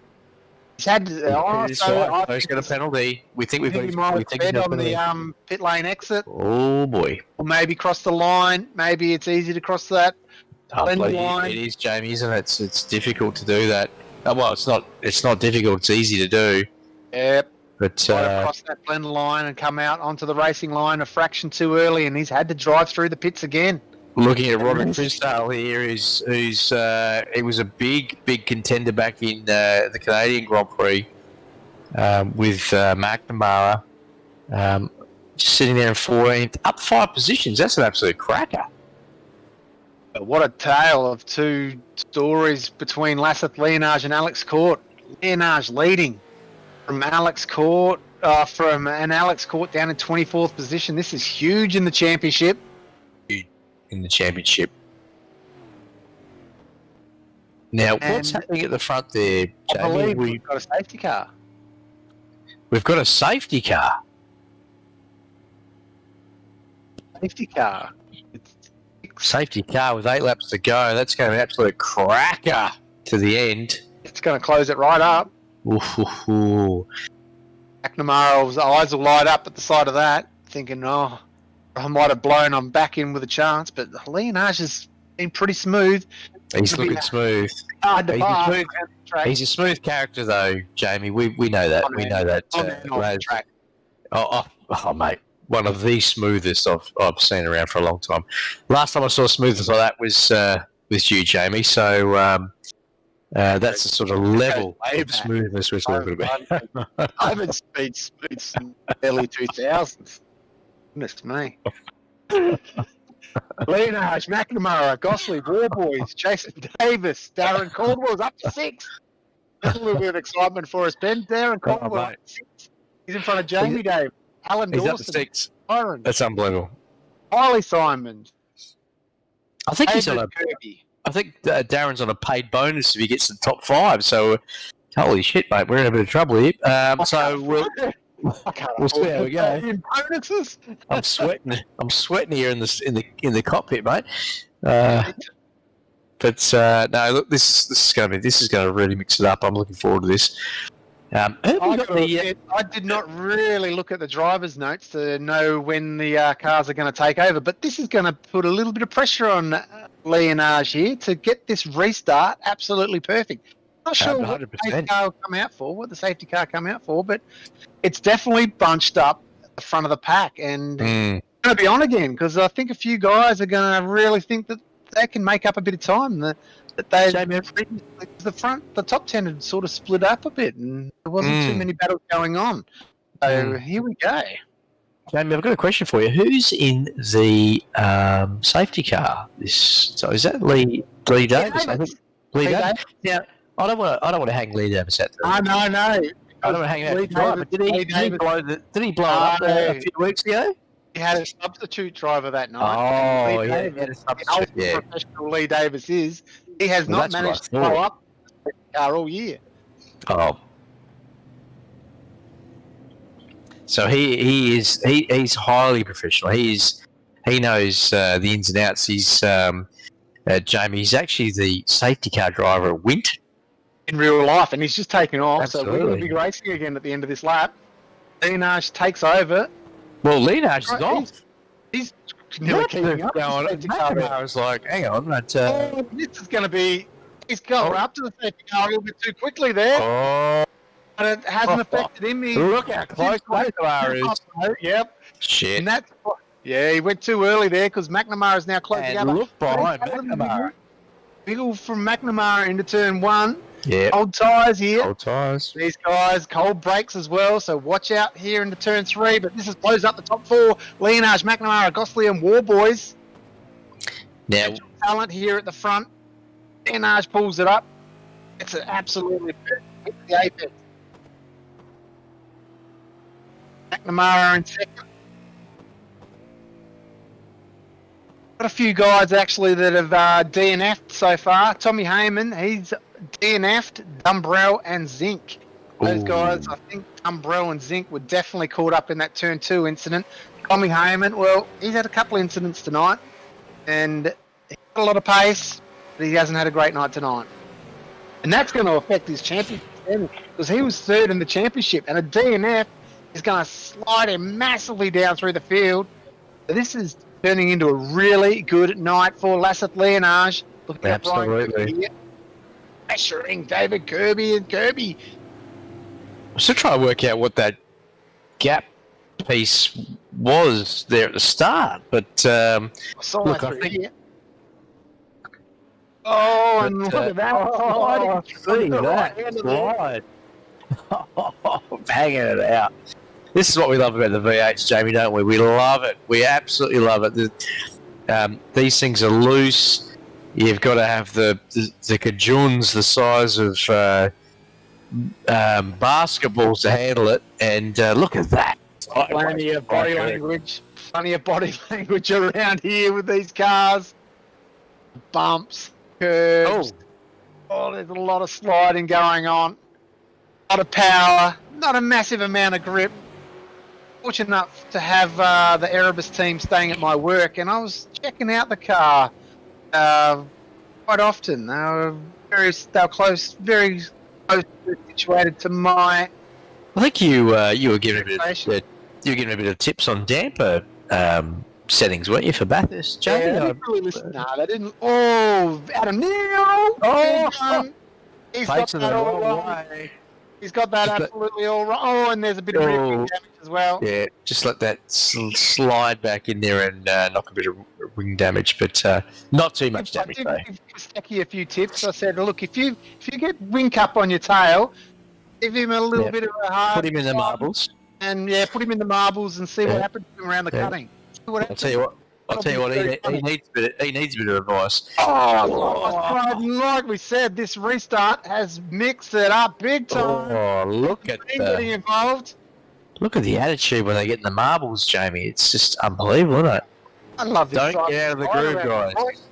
He's had. He's got a penalty. We think he might have fed on the pit lane exit, Oh boy! or maybe cross the line. Maybe it's easy to cross that. Blend the line. It is, Jamie, isn't it? It's difficult to do that. Well, it's not. It's not difficult. It's easy to do. Yep. But Might have crossed that blend line and come out onto the racing line a fraction too early, and he's had to drive through the pits again. looking at Robert Frisdale here, who's he was a big contender back in the Canadian Grand Prix with McNamara, just sitting there in 14th, up 5 positions. That's an absolute cracker. What a tale of two stories between Lasseth Leonage and Alex Court. Leonage leading from Alex Court, Alex Court down in 24th position. This is huge in the championship. In the championship. Now, what's happening at the front there, Jamie? I believe we've got a safety car. We've got a safety car. Safety car. Safety car with 8 laps to go. That's going to be an absolute cracker to the end. It's going to close it right up. Ooh. McNamara's eyes will light up at the side of that, thinking, oh, I might have blown I'm back in with a chance, but Leonage has been pretty smooth. He's looking smooth. He's a smooth character, though, Jamie. We know that. We know that. Track. Oh, mate. One of the smoothest I've seen around for a long time. Last time I saw smoothness like that was you, Jamie. So that's the sort of level of smoothness we're talking about. I haven't speed smooth since early 2000s. Goodness me. Leonage, McNamara, Gosley, Warboys, Jason Davis, Darren Caldwell's up to 6. That's a little bit of excitement for us, Ben. Darren Caldwell up to 6. He's in front of Jamie Dave. Alan Dawson. He's up to 6. Byron. That's unbelievable. Riley Simon. I think he's on a. Kirby. I think Darren's on a paid bonus if he gets to the top 5. So, holy shit, mate, we're in a bit of trouble here. So we'll see how we go. Bonuses. I'm sweating here in the cockpit, mate. But no, look, this is going to really mix it up. I'm looking forward to this. I did not really look at the driver's notes to know when the cars are going to take over, but this is going to put a little bit of pressure on Leonage here to get this restart absolutely perfect. Not sure what the safety car will come out for, but it's definitely bunched up at the front of the pack, and it's going to be on again because I think a few guys are going to really think that they can make up a bit of time. The top 10 had sort of split up a bit, and there wasn't too many battles going on. So here we go. Jamie, I've got a question for you. Who's in the safety car? So is that Lee Davis? I think Lee Davis. Now, I don't want to hang Lee Davis out there. No. I don't want to hang out the driver. Did he blow it up a few weeks ago? He had a substitute driver that night. Oh, he had a substitute. Yeah. Professional Lee Davis is. He has not managed to blow up the car all year. Oh. So he's highly professional. He knows the ins and outs. He's Jamie, he's actually the safety car driver at Winton. In real life, and he's just taken off. So we're going Absolutely. to be racing again at the end of this lap. Lienage takes over. Well, Lienage is Right, off. He's nearly What keeping the up. going with the safety car there. I was like, hang on, that. Oh, this is going to be. He's going Oh. up to the safety car a little bit too quickly there, Oh, but it hasn't affected him. He, look how close McNamara is. Yep. Shit. And that's he went too early there because McNamara is now closing And up. look behind But he's out of the McNamara. Wiggle from McNamara into turn one. Yeah. Old tyres here. Old tyres. These guys, cold brakes as well, so watch out here into turn three. But this has closed up the top four. Lienage, McNamara, Gosling, and Warboys. Now, Talent here at the front. Lienage pulls it up. It's an absolutely hit the apex. McNamara in second. Got a few guys actually that have DNF'd so far. Tommy Heyman, he's DNF'd, Dumbrell and Zinc. Those Ooh. guys, I think Dumbrell and Zinc were definitely caught up in that turn two incident. Tommy Heyman, well, he's had a couple incidents tonight, and he's got a lot of pace, but he hasn't had a great night tonight. And that's going to affect his championship because he was third in the championship, and a DNF is going to slide him massively down through the field. So this is turning into a really good night for Lasseth Lienage. Looking at Brian Absolutely. Kirby here. Pressuring David Kirby and Kirby. I'm still trying to work out what that gap piece was there at the start, but Look, I think- Oh, and But, look at that. oh, sliding. see The that right hand of there. slide. Banging it out. This is what we love about the V8s, Jamie, don't we? We love it. We absolutely love it. These things are loose. You've got to have the cajuns the size of basketballs to handle it. And look at that. Plenty of body language. Plenty of body language around here with these cars. Bumps, curves. Oh, there's a lot of sliding going on. A lot of power. Not a massive amount of grip. Fortunate enough to have the Erebus team staying at my work, and I was checking out the car quite often. They were very very close situated to my. I think you were giving a bit Station. of you were giving a bit of tips on damper settings, weren't you, for Bathurst, Jamie? Yeah, they didn't really listen. No, they didn't. Oh, Adam Neal! Oh, he's got Facing that the all wrong right. way. He's got that Just let- absolutely all right. Oh, and there's a bit of rear wing damage as well. Yeah, just let that slide back in there and knock a bit of wing damage, but not too much I damage did though. give Stacky a few tips. I said, look, if you get wing cup on your tail, give him a little Yeah. bit of a hard Put him in the marbles. and put him in the marbles and see Yeah. what happens to him around the Yeah. cutting. See what I'll tell you what. He needs a bit of advice. Oh, like we said, this restart has mixed it up big time. Oh, look at Getting involved. the attitude when they get in the marbles, Jamie. It's just unbelievable, isn't it? I love this. Don't side get out of the by groove, around guys.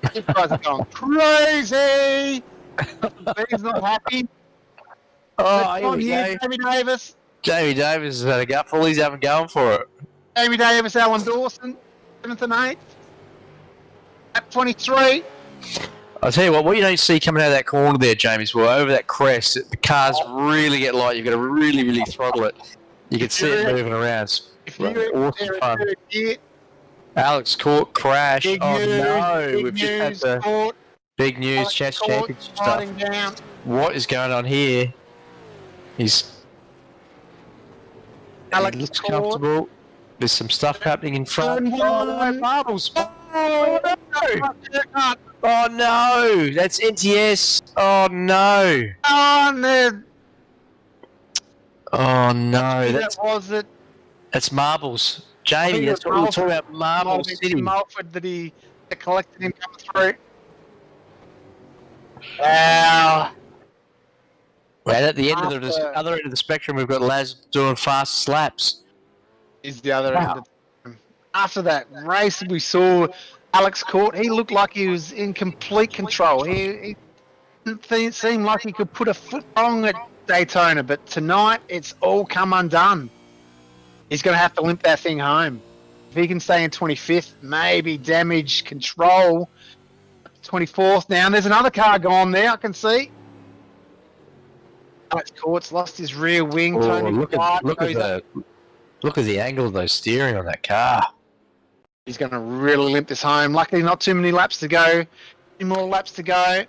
the These guys are going crazy. He's not happy. Oh, here On we here, go. Jamie Davis. Jamie Davis has had a gutful. He's having going for it. Jamie Davis, Alan Dawson, 7th and 8th. At 23. I'll tell you what you don't see coming out of that corner there, Jamie, is well, over that crest, the cars really get light. You've got to really, really throttle it. You can see it moving around. If you Awesome fun. get Alex Court crash. big Oh news, no, big we've just had news, the Court, big news, Alex Chess Court Championship stuff. sliding down. What is going on here? He Alex looks Court. comfortable. There's some stuff happening in front. Turn Oh, no, one. marbles. Oh, no. cut. Oh no, that's NTS. Oh no. On there. Oh no, That was it. that's marbles. I Jamie, think that's it what we were was talking about. Marble Mulford, City. Mulford that collected him coming through. Wow. And at the end of the After- other end of the spectrum, we've got Laz doing fast slaps. Is the other Wow. end. After that race, we saw Alex Court. He looked like he was in complete control. He didn't seem like he could put a foot wrong at Daytona, but tonight it's all come undone. He's going to have to limp that thing home. If he can stay in 25th, maybe damage control. 24th now. And there's another car gone there, I can see. Alex Court's lost his rear wing. Oh, Tony look Clark at the angle of those steering on that car. He's going to really limp this home. Luckily, not too many laps to go. 2 more laps to go.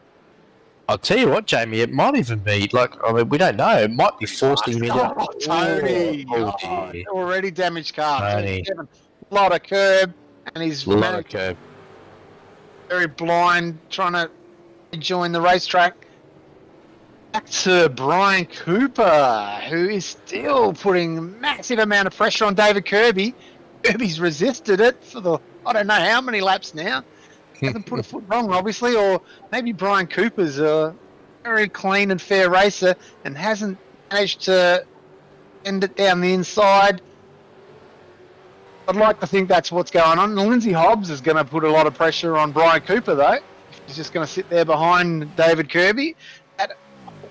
I'll tell you what, Jamie, it might even be we don't know. It might be forcing me to. Oh, Tony! Oh, dear. Already damaged car. Tony. 27. Lot of curb, and he's Curb. very blind, trying to join the racetrack. Back to Brian Cooper, who is still putting a massive amount of pressure on David Kirby. Kirby's resisted it for I don't know how many laps now. Hasn't put a foot wrong, obviously, or maybe Brian Cooper's a very clean and fair racer and hasn't managed to end it down the inside. I'd like to think that's what's going on. And Lindsay Hobbs is going to put a lot of pressure on Brian Cooper, though. He's just going to sit there behind David Kirby. That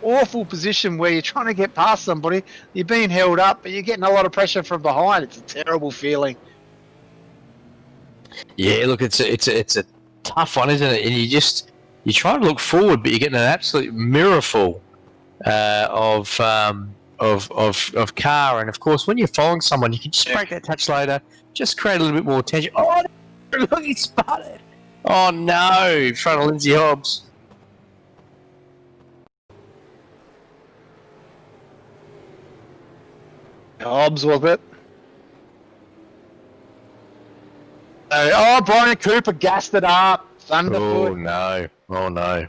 awful position where you're trying to get past somebody, you're being held up, but you're getting a lot of pressure from behind. It's a terrible feeling. Yeah, look, it's a tough one, isn't it? And you're trying to look forward, but you're getting an absolute mirror of car. And of course, when you're following someone, you can just break that touch later, just create a little bit more tension. Oh, look, he spotted. Oh no, in front of Lindsay Hobbs. Hobbs, was it? Brian Cooper gassed it up. Thunderfoot. Oh no.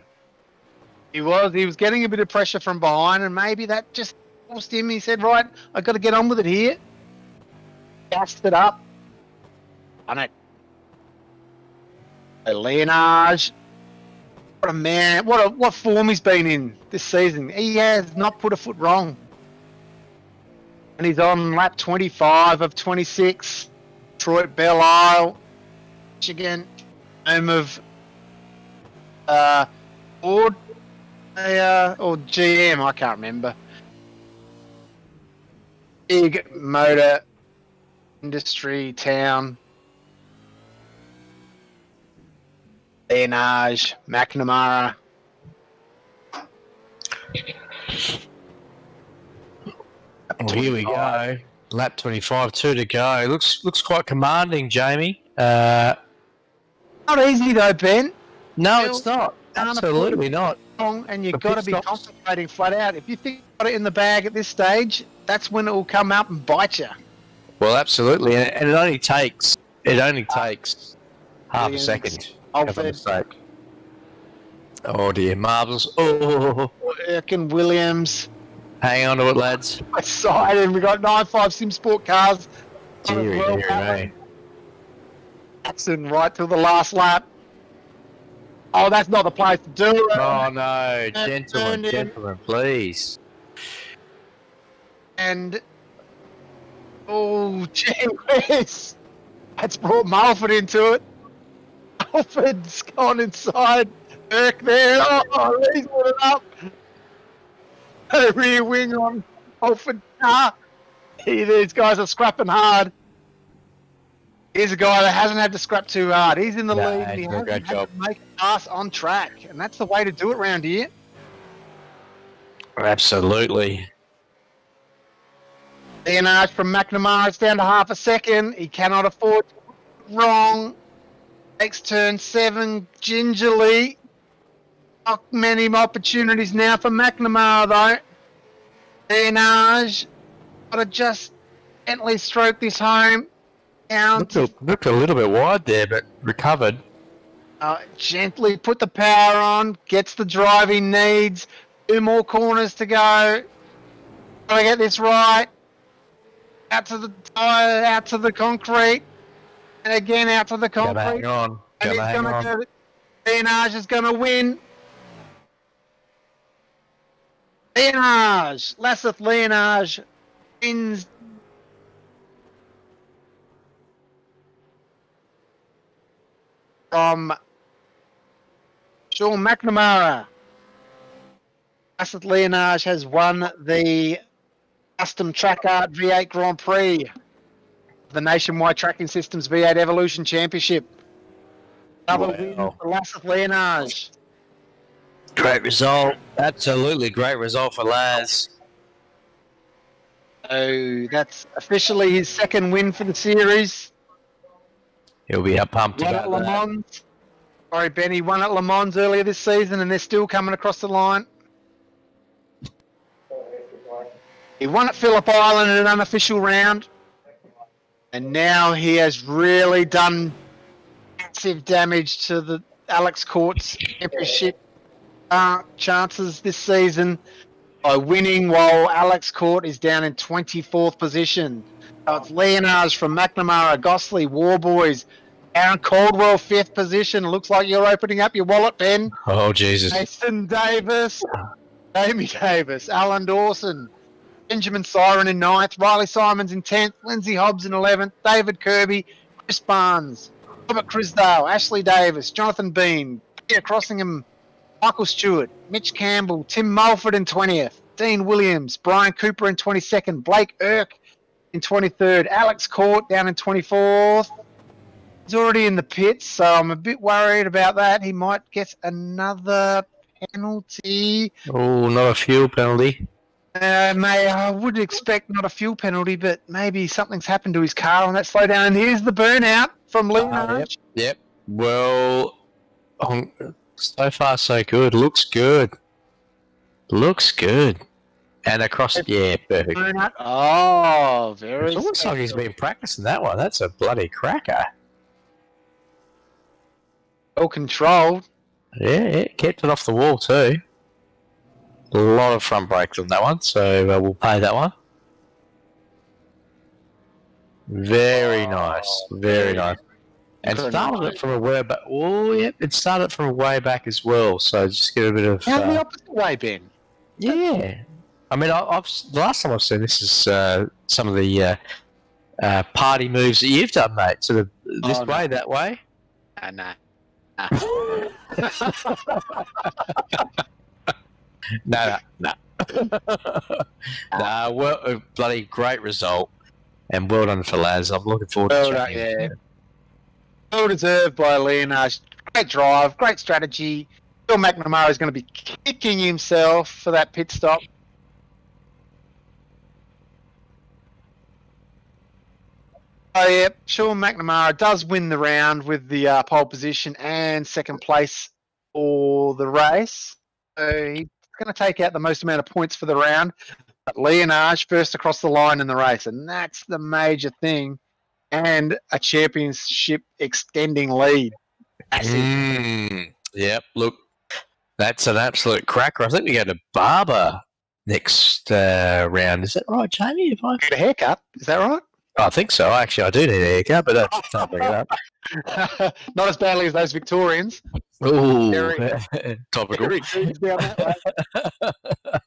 He was getting a bit of pressure from behind, and maybe that just forced him. He said, right, I've got to get on with it here. Gassed it up. On it. Leonage. What a man. What form he's been in this season. He has not put a foot wrong. And he's on lap 25 of 26. Detroit Belle Isle, Michigan, home of Ford or GM, I can't remember. Big motor industry town. Leonage, McNamara. Well, here we go. Lap 25, 2 to go. Looks quite commanding, Jamie. Not easy though, Ben. No, it's not. Absolutely not. And you've The got to pit be stops. concentrating flat out. If you think you've got it in the bag at this stage, that's when it will come up and bite you. Well, absolutely, and it only takes half a second. Have a mistake. Oh dear, marbles. Oh, Erkin Williams. hang on to it, lads. Side, and we got 9.5 Sim Sport cars. Deary, deary, Jackson right till the last lap. Oh, that's not the place to do it. Oh no, gentlemen, please. And oh, gee whiz. That's brought Mulford into it. Mulford's gone inside. Erk there. Oh, he's put it up. A rear wing on Mulford car. These guys are scrapping hard. Here's a guy that hasn't had to scrap too hard. He's in the lead. And he he's done a great hasn't had job. to make a pass on track, and that's the way to do it around here. Absolutely. Leonard from McNamara, it's down to half a second. He cannot afford to go wrong. Takes turn 7 gingerly. Not many opportunities now for McNamara though. Leonard got to just gently stroke this home. Down Looked a little bit wide there, but recovered. gently put the power on, gets the drive he needs. 2 more corners to go. Gotta get this right. Out to the tyre, out to the concrete, and again out to the concrete. Hang on. And he's Hang gonna on. go. Leonage is gonna win. Leonage, Lasseth Leonage wins. From Sean McNamara. Lasseth Leonage has won the Custom Track Art V8 Grand Prix. the Nationwide Tracking Systems V8 Evolution Championship. Double win Wow. for Lasseth Leonage. Great result. Absolutely great result for Laz. So that's officially his second win for the series. He'll be pumped Won at about Le that. Mans. Sorry, Ben, he won at Le Mans earlier this season and they're still coming across the line. He won at Phillip Island in an unofficial round. And now he has really done massive damage to the Alex Courts Championship chances this season by winning while Alex Court is down in 24th position. So it's Leonage from McNamara, Gosling, Warboys, Aaron Caldwell, 5th position. Looks like you're opening up your wallet, Ben. Oh, Jesus. Mason Davis, Amy Davis, Alan Dawson, Benjamin Siren in 9th, Riley Simons in 10th, Lindsay Hobbs in 11th, David Kirby, Chris Barnes, Robert Crisdale, Ashley Davis, Jonathan Bean, Peter Crossingham, Michael Stewart, Mitch Campbell, Tim Mulford in 20th, Dean Williams, Brian Cooper in 22nd, Blake Irk in 23rd, Alex Court down in 24th. He's already in the pits, so I'm a bit worried about that. He might get another penalty. Oh, not a fuel penalty. I would expect not a fuel penalty, but maybe something's happened to his car on that slowdown. And here's the burnout from Leonage. Yep. Well, so far so good. Looks good. Looks good. And across, yeah, perfect. Burnout. Oh, very. It looks like he's been practicing that one. That's a bloody cracker. well controlled. Yeah, kept it off the wall too. A lot of front brakes on that one, so we'll pay that one. Very nice, very nice. And started it from a way back. Oh, yep, it started from a way back as well. So just get a bit of. How the opposite way, Ben? Yeah, I mean, the last time I've seen this is some of the party moves that you've done, mate. Sort of this way, that way. Nah. No. Nah, well, a bloody great result, and well done for Laz. I'm looking forward to chatting. Yeah. Well deserved by Leonage. Great drive, great strategy. Bill McNamara is going to be kicking himself for that pit stop. Oh, yeah, Sean McNamara does win the round with the pole position and second place for the race. So he's going to take out the most amount of points for the round. But Leonage first across the line in the race, and that's the major thing. And a championship extending lead. Yep, look, that's an absolute cracker. I think we go to Barber next round. Is that right, Jamie? If I Get a haircut, is that right? I think so. Actually, I do need a haircut, but that's not bring it up. Not as badly as those Victorians. Ooh, Very- topical. Very good down that way.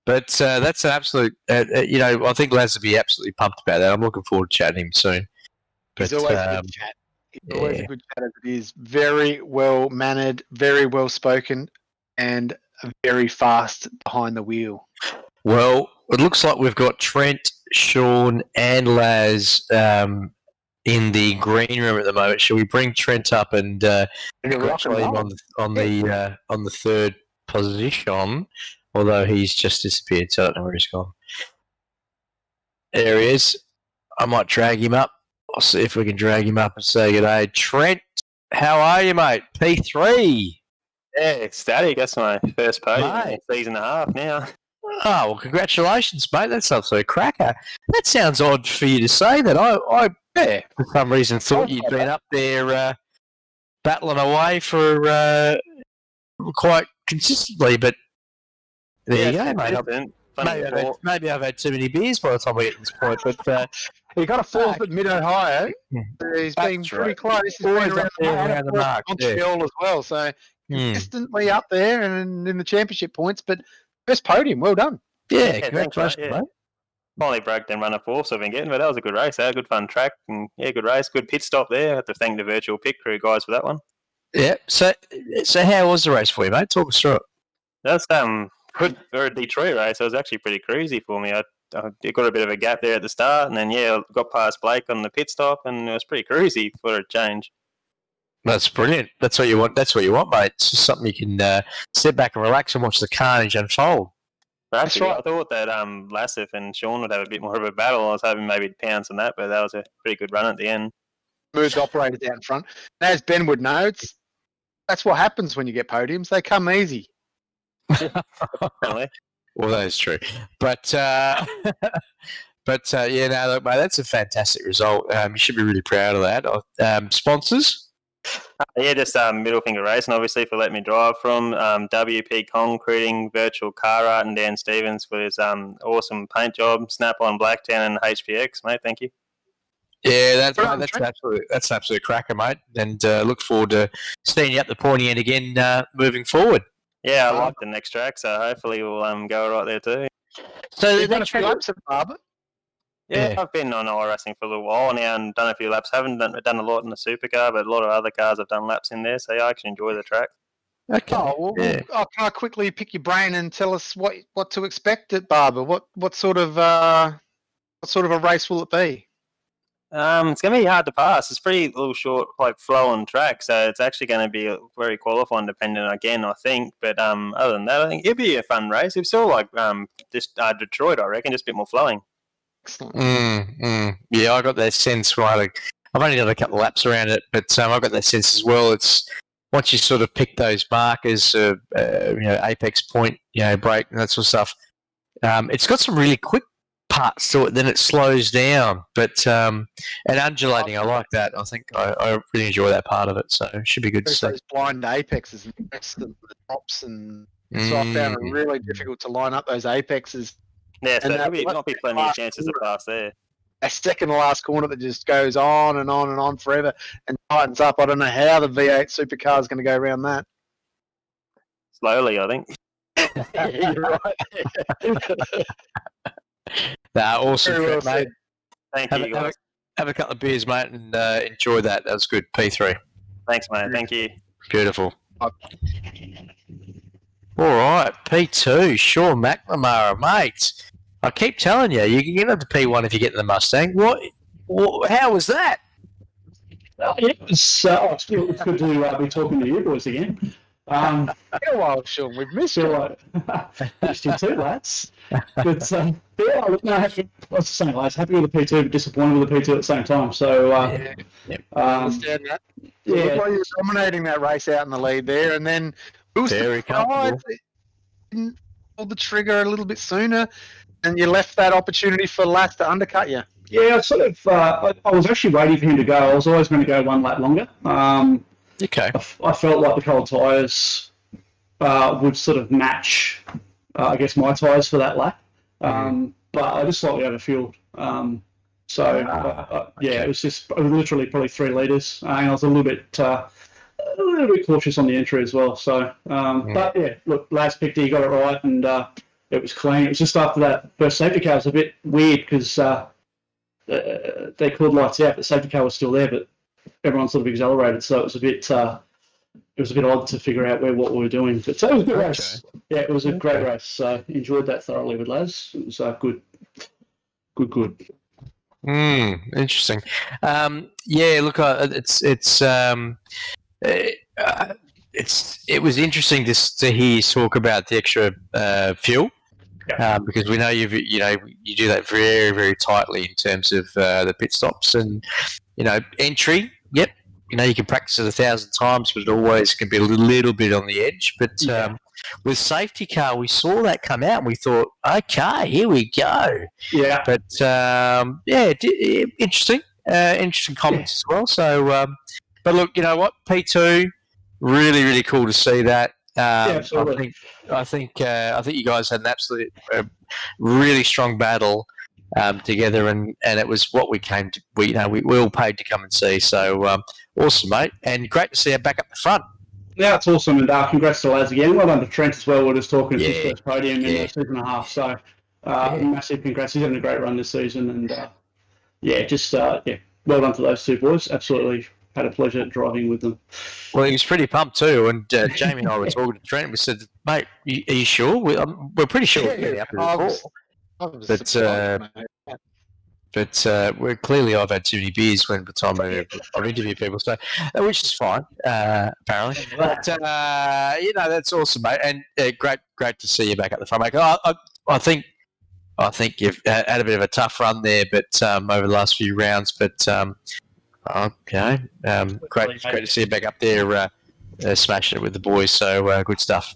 But that's an absolute. I think Laz will be absolutely pumped about that. I'm looking forward to chatting him soon. But, He's always a good chat. He's always a good chat as it is. Very well mannered, very well spoken, and very fast behind the wheel. Well, it looks like we've got Trent, Sean, and Laz in the green room at the moment. Shall we bring Trent up and congratulate him on the third position? Although he's just disappeared, so I don't know where he's gone. There he is. I might drag him up. I'll see if we can drag him up and say good day. Trent, how are you, mate? P3. Yeah, ecstatic. That's my first podium in Mate. a season and a half now. Oh, well, congratulations, mate. That's absolutely a cracker. That sounds odd for you to say that. I for some reason, thought you'd been up there battling away for quite consistently, but there you go, mate. Maybe I've had too many beers by the time we get to this point, but He got a fourth at Mid Ohio. He's been That's pretty right. close. He's Always been up there around the mark, Montreal as well, so hmm. consistently up there and in the championship points. But first podium, well done. Yeah, thanks, congratulations, mate, yeah. mate. Finally broke then runner fourth, so I've been getting, but that was a good race. Had a good fun track, and yeah, good race, good pit stop there. I have to thank the virtual pit crew guys for that one. Yeah. So how was the race for you, mate? Talk us through it. That's good for a Detroit race. It was actually pretty cruisy for me. I it got a bit of a gap there at the start, and then got past Blake on the pit stop, and it was pretty cruisy for a change. That's brilliant. That's what you want. That's what you want, mate. It's just something you can sit back and relax and watch the carnage unfold. But actually, I thought that Lassif and Sean would have a bit more of a battle. I was hoping maybe to pounce on that, but that was a pretty good run at the end. Smooth operators out in front. And as Ben would know, that's what happens when you get podiums. They come easy. Really? Well, that is true. But yeah, no, look, mate, that's a fantastic result. You should be really proud of that. Sponsors? Just Middle Finger Racing, obviously, for letting me drive from WP Concreting, Virtual Car Art, and Dan Stevens for his awesome paint job, Snap-on Blacktown, and HPX, mate. Thank you. Yeah, that's an absolute cracker, mate. And look forward to seeing you at the pointy end again moving forward. Yeah, I like the next track, so hopefully we'll go right there too. So the next track laps at Barber? Yeah, I've been on iRacing for a little while now and done a few laps. Haven't done a lot in the supercar, but a lot of other cars have done laps in there, so I actually enjoy the track. Okay. Can I quickly pick your brain and tell us what to expect at Barber? What sort of a race will it be? It's going to be hard to pass. It's pretty little short, like flowing track, so it's actually going to be very qualifying dependent again, I think. But other than that, I think it'll be a fun race. It's still like just Detroit, I reckon, just a bit more flowing. Excellent. Yeah, I got that sense. Right, I've only done a couple of laps around it, but I got that sense as well. It's once you sort of pick those markers, apex point, brake and that sort of stuff. It's got some really quick parts to it. Then it slows down, but and undulating. I like that. I think I really enjoy that part of it. So it should be good to see. Those blind apexes, the drops, and so I found it really difficult to line up those apexes. Yeah, so there might be plenty of chances to pass there. A second to last corner that just goes on and on and on forever and tightens up. I don't know how the V8 supercar is going to go around that. Slowly, I think. Yeah, you're right. Awesome, mate. Thank you, guys. Have a couple of beers, mate, and enjoy that. That was good. P3. Thanks, mate. Thank you. Beautiful. All right, P2, Sean McNamara, mate. I keep telling you, you can get up to P1 if you get in the Mustang. What? How was that? It was it's good to be talking to you boys again. Been a while, Sean. We've missed you. Missed you too, lads. But I was saying, lads, happy with the P2, but disappointed with the P2 at the same time. So I understand that. Yeah, it looked like you were dominating that race out in the lead there, and then it was very comfortable. Didn't pull the trigger a little bit sooner, and you left that opportunity for Lass to undercut you. Yeah, I sort of. I was actually waiting for him to go. I was always going to go one lap longer. Okay. I felt like the cold tyres would sort of match, I guess, my tyres for that lap. But I just slightly overfueled. It was just literally probably 3 litres. And I was a little bit cautious on the entry as well. So, but yeah, look, last picked, he got it right, and it was clean. It was just after that first safety car, it was a bit weird because they called lights out, but the safety car was still there, but everyone sort of accelerated, so it was a bit odd to figure out what we were doing. But so it was a good race. Yeah, it was a great race. So enjoyed that thoroughly with Laz. It was good. Interesting. Yeah, look, it was interesting to hear you talk about the extra fuel. Yeah. Because we know you do that very, very tightly in terms of the pit stops and entry. Yep, you can practice it 1,000 times, but it always can be a little bit on the edge. But with safety car, we saw that come out, and we thought, okay, here we go. Yeah. But interesting comments as well. So, but look, you know what, P2, really, really cool to see that. Absolutely. I think you guys had an absolute really strong battle together, and it was what we all paid to come and see. So awesome, mate, and great to see you back up the front. Yeah, it's awesome, and congrats to Laz again. Well done to Trent as well. We're just talking his first podium in a season and a half. So massive congrats. He's having a great run this season, and well done to those two boys. Absolutely. Had a pleasure driving with them. Well, he was pretty pumped too, and Jamie and I were talking to Trent. We said, "Mate, are you sure? We're pretty sure we're getting up to the ball." But clearly I've had too many beers when the time I interview people, so which is fine, apparently. But that's awesome, mate, and great to see you back at the front, mate. I think you've had a bit of a tough run there, but over the last few rounds. But great to see you back up there, smashing it with the boys. So good stuff.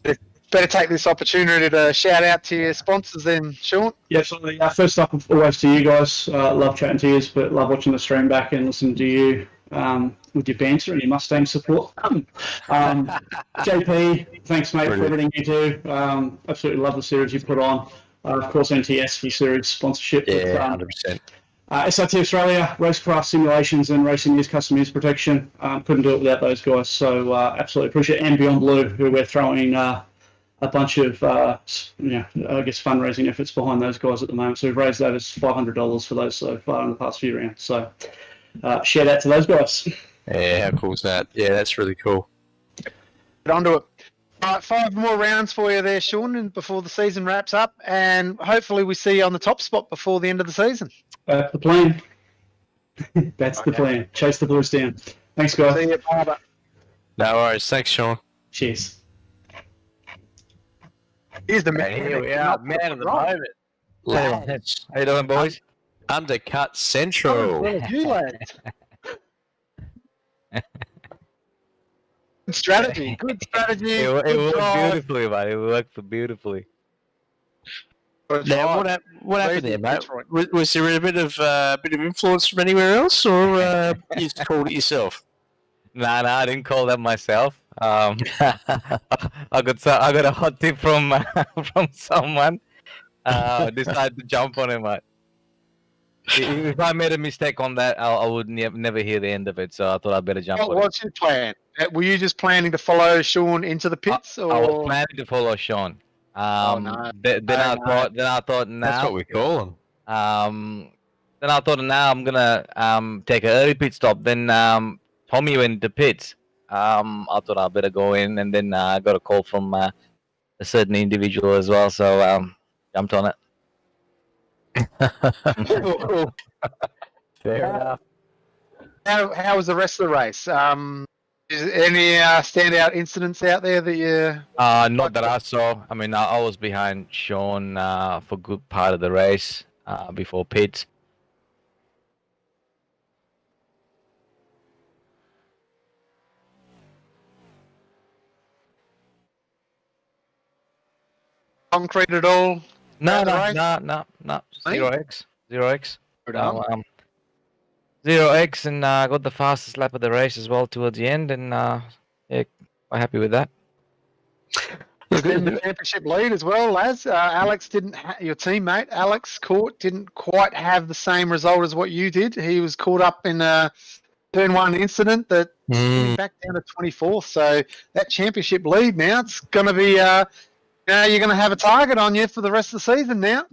Better take this opportunity to shout out to your sponsors then, Sean. Yeah, absolutely. First up, always to you guys. Love chatting to you, but love watching the stream back and listening to you with your banter and your Mustang support. JP, thanks, mate, for everything you do. Absolutely love the series you put on. Of course, NTS for your series sponsorship. Yeah, 100%. SRT Australia, Racecraft Simulations and Racing News Custom News Protection. Couldn't do it without those guys. So absolutely appreciate it. And Beyond Blue, who we're throwing a bunch of, I guess, fundraising efforts behind those guys at the moment. So we've raised over $500 for those so far in the past few rounds. So shout out to those guys. Yeah, how cool is that? Yeah, that's really cool. Get onto it. All right, 5 more rounds for you there, Sean, and before the season wraps up, and hopefully we see you on the top spot before the end of the season. The plan. That's the plan. Chase the Blues down. Thanks, guys. See you, Barber. No worries. Thanks, Sean. Cheers. Here's the man. Here we are, man of the moment. Lads. How you doing, boys? Undercut Central. You lads. Good strategy. Good strategy. It good worked drive. beautifully, man. It worked beautifully. Good Now, drive. what happened there, mate? Detroit. Was there a bit of influence from anywhere else, or you just called it yourself? Nah, I didn't call that myself. I got a hot tip from from someone. Decided to jump on it, mate. If I made a mistake on that, I would never hear the end of it. So I thought I'd better jump on it. What's your plan? Were you just planning to follow Sean into the pits, or I was planning to follow Sean. no. Then I thought, now. That's what we call them. Then I thought, now I'm gonna take an early pit stop. Then Tommy went to pits. I thought I better go in, and then I got a call from a certain individual as well, so jumped on it. Fair enough. How was the rest of the race? Is there any standout incidents out there that you? Not that I saw. I mean, I was behind Sean for a good part of the race before pits. Concrete at all? No, Right? no. Hey? 0x. 0x. Good on. 0x, and got the fastest lap of the race as well towards the end, and yeah, quite happy with that. There's the championship lead as well, Laz. Alex didn't. Your teammate Alex Court didn't quite have the same result as what you did. He was caught up in a turn 1 incident that back down to 24th. So that championship lead now, it's going to be. You're going to have a target on you for the rest of the season now.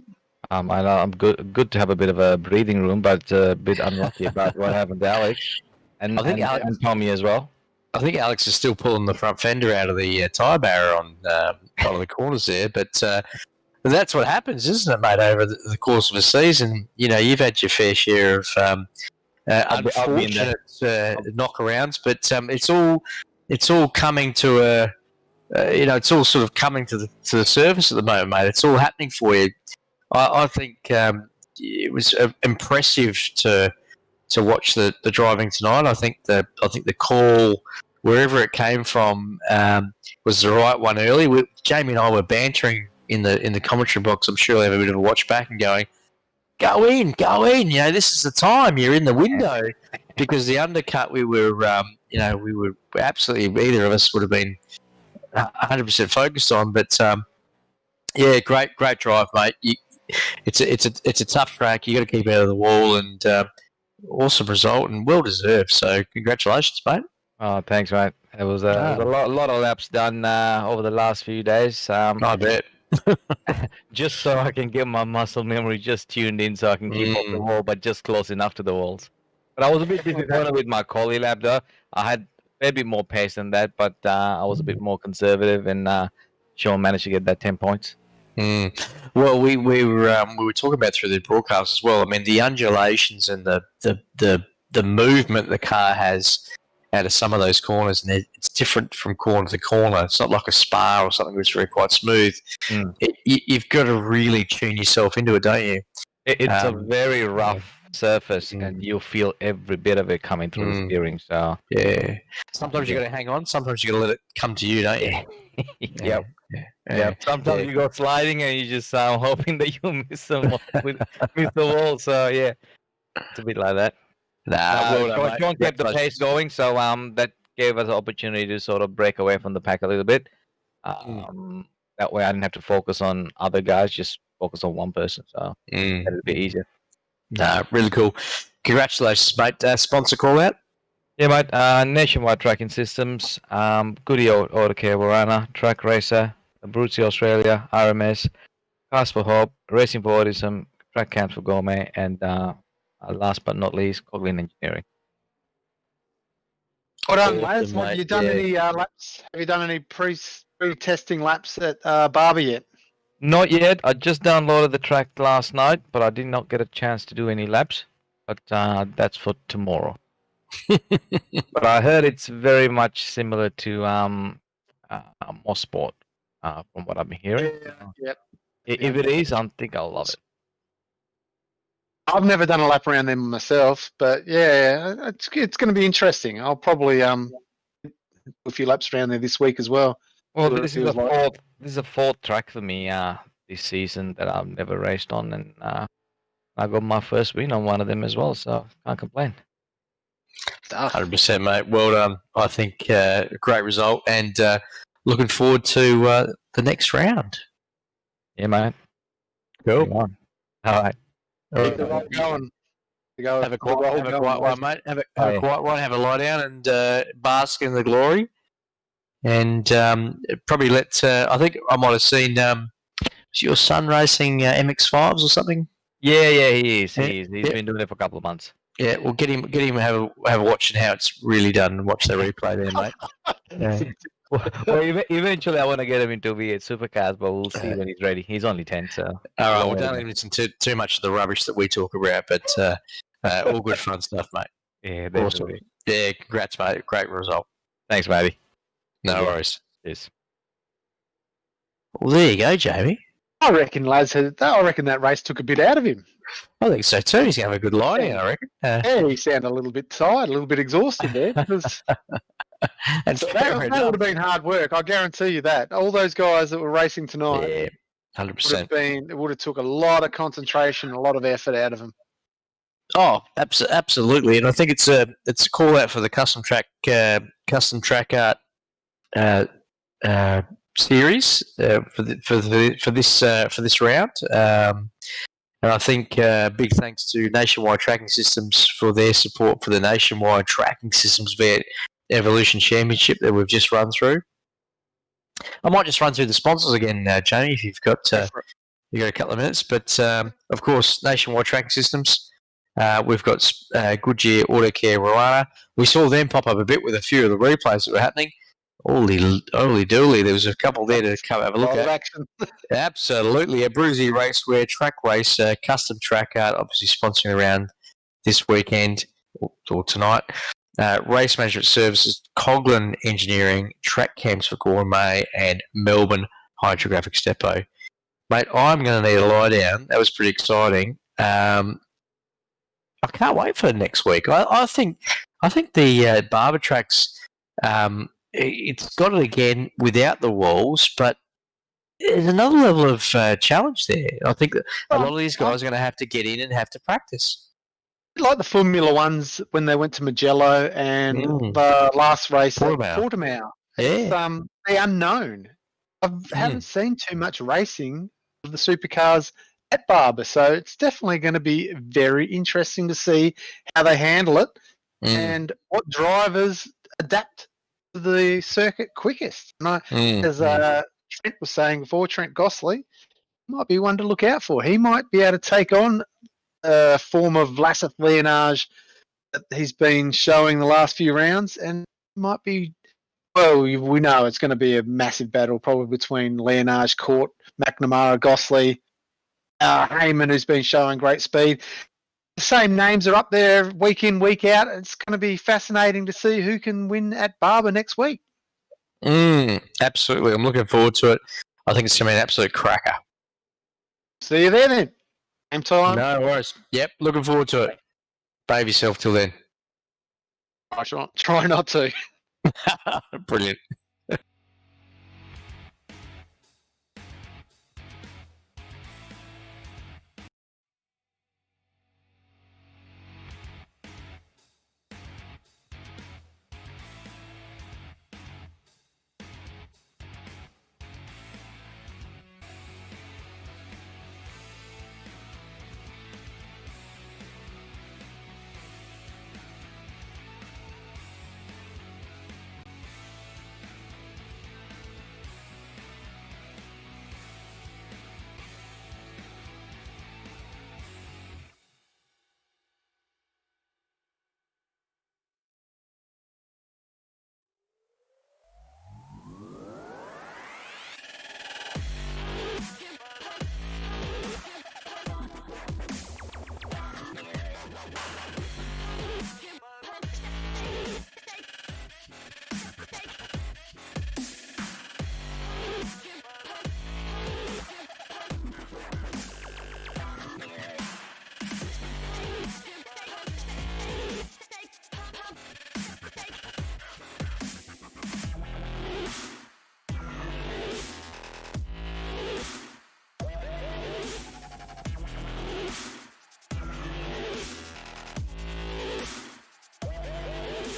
I know I'm good to have a bit of a breathing room, but a bit unlucky about what happened to Alex, and I think Alex- and Tommy as well. I think Alex is still pulling the front fender out of the tyre barrier on one of the corners there, but that's what happens, isn't it, mate? Over the course of a season, you've had your fair share of unfortunate knockarounds, but it's all coming to a. It's all sort of coming to the surface at the moment, mate. It's all happening for you. I think it was impressive to watch the driving tonight. I think the call, wherever it came from, was the right one early. Jamie and I were bantering in the commentary box. I'm sure they'll have a bit of a watch back and going, go in. This is the time. You're in the window, because the undercut we were absolutely, either of us would have been 100% focused on, but yeah, great drive, mate. It's a tough track. You got to keep out of the wall, and awesome result and well deserved. So congratulations, mate. Oh, thanks, mate. It was a lot of laps done over the last few days. I bet. Just so I can get my muscle memory just tuned in, so I can keep off the wall, but just close enough to the walls. But I was a bit disappointed with my quali lap, though. I had a bit more pace than that, but I was a bit more conservative, and Sean managed to get that 10 points. Well, we were talking about through the broadcast as well. I mean, the undulations and the movement the car has out of some of those corners, and it's different from corner to corner. It's not like a Spa or something which is very quite smooth. You've got to really tune yourself into it, don't you? It's a very rough surface, and you'll feel every bit of it coming through the steering. So yeah, sometimes you got to hang on. Sometimes you got to let it come to you, don't you? Yep. Yeah. Sometimes you go sliding, and you just hoping that you miss the wall. So yeah, it's a bit like that. John kept the pace going, so that gave us an opportunity to sort of break away from the pack a little bit. That way, I didn't have to focus on other guys, just focus on one person. So it'll be easier. Really cool. Congratulations, mate. Sponsor call out. Yeah, mate. Nationwide Tracking Systems, Goodyear Auto Care Warana, Track Racer, Brucey Australia, RMS, Cars for Hope, Racing for Autism, Track Camps for Gourmet, and last but not least, Coglin Engineering. Well done, Awesome, lads. Have mate. you done any laps? Have you done any pre-testing laps at Barber yet? Not yet. I just downloaded the track last night, but I did not get a chance to do any laps. But that's for tomorrow. But I heard it's very much similar to Mosport, from what I've been hearing. Yep. If it is, I think I'll love it. I've never done a lap around them myself, but yeah, it's going to be interesting. I'll probably do a few laps around there this week as well. Well, See what it this is feels like. this is a fourth track for me this season that I've never raced on, and I got my first win on one of them as well, so can't complain. 100%, mate. Well done. I think a great result, and looking forward to the next round. Yeah, mate. Cool. Bring on. All right. Keep the roll going. Have a quiet one, mate. Have a quiet one. Have a lie down and bask in the glory. And probably let. I think I might have seen. Was your son racing MX5s or something? Yeah, he is. Yeah, He's been doing it for a couple of months. Yeah, well, get him. Have a watch and how it's really done, and watch the replay there, mate. Yeah. Well, eventually I want to get him into V8 supercars, but we'll see when he's ready. He's only 10, so. All right, well, don't listen to too much of the rubbish that we talk about, but all good fun stuff, mate. Yeah, Awesome. definitely. Yeah, congrats, mate. Great result. Thanks, matey. No worries. Yes. Well, there you go, Jamie. I reckon, lads. I reckon that race took a bit out of him. I think so too. He's going to have a good lie down, I reckon. Yeah, he sounded a little bit tired, a little bit exhausted there. Because and that fair would enough. have been hard work. I guarantee you that. All those guys that were racing tonight Yeah, it would have took a lot of concentration, a lot of effort out of them. Oh, absolutely, and I think it's a call out for the custom track art series for this round. And I think big thanks to Nationwide Tracking Systems for their support for the Nationwide Tracking Systems V8 Evolution Championship that we've just run through. I might just run through the sponsors again, Jamie, if you've got a couple of minutes. But of course, Nationwide Tracking Systems. We've got Goodyear Auto Care Warana. We saw them pop up a bit with a few of the replays that were happening. Holy dooly, there was a couple there to come have a look at. Action. Absolutely. A Brucey Raceware Track Race custom track art, obviously sponsoring around this weekend or tonight. Race Management Services, Coglin Engineering, Track Camps for Gourmet, and Melbourne Hydrographics Depot. Mate, I'm going to need a lie down. That was pretty exciting. I can't wait for next week. I think the Barber tracks. It's got it again without the walls, but there's another level of challenge there. I think that a lot of these guys are going to have to get in and have to practice. Like the Formula Ones when they went to Mugello and the last race at Portimao. Yeah. The unknown. I haven't seen too much racing of the supercars at Barber, so it's definitely going to be very interesting to see how they handle it and what drivers adapt to the circuit quickest. And as Trent was saying before, Trent Gossley might be one to look out for. He might be able to take on a form of Vlasic Leonage that he's been showing the last few rounds, and might be Well, we know it's going to be a massive battle, probably between Leonage, Court, McNamara, Gosling, Heyman, who's been showing great speed. The same names are up there week in, week out. It's going to be fascinating to see who can win at Barber next week. Absolutely. I'm looking forward to it. I think it's going to be an absolute cracker. See you there then. Same time. No worries. Yep, looking forward to it. Behave yourself till then. Try not to. Brilliant.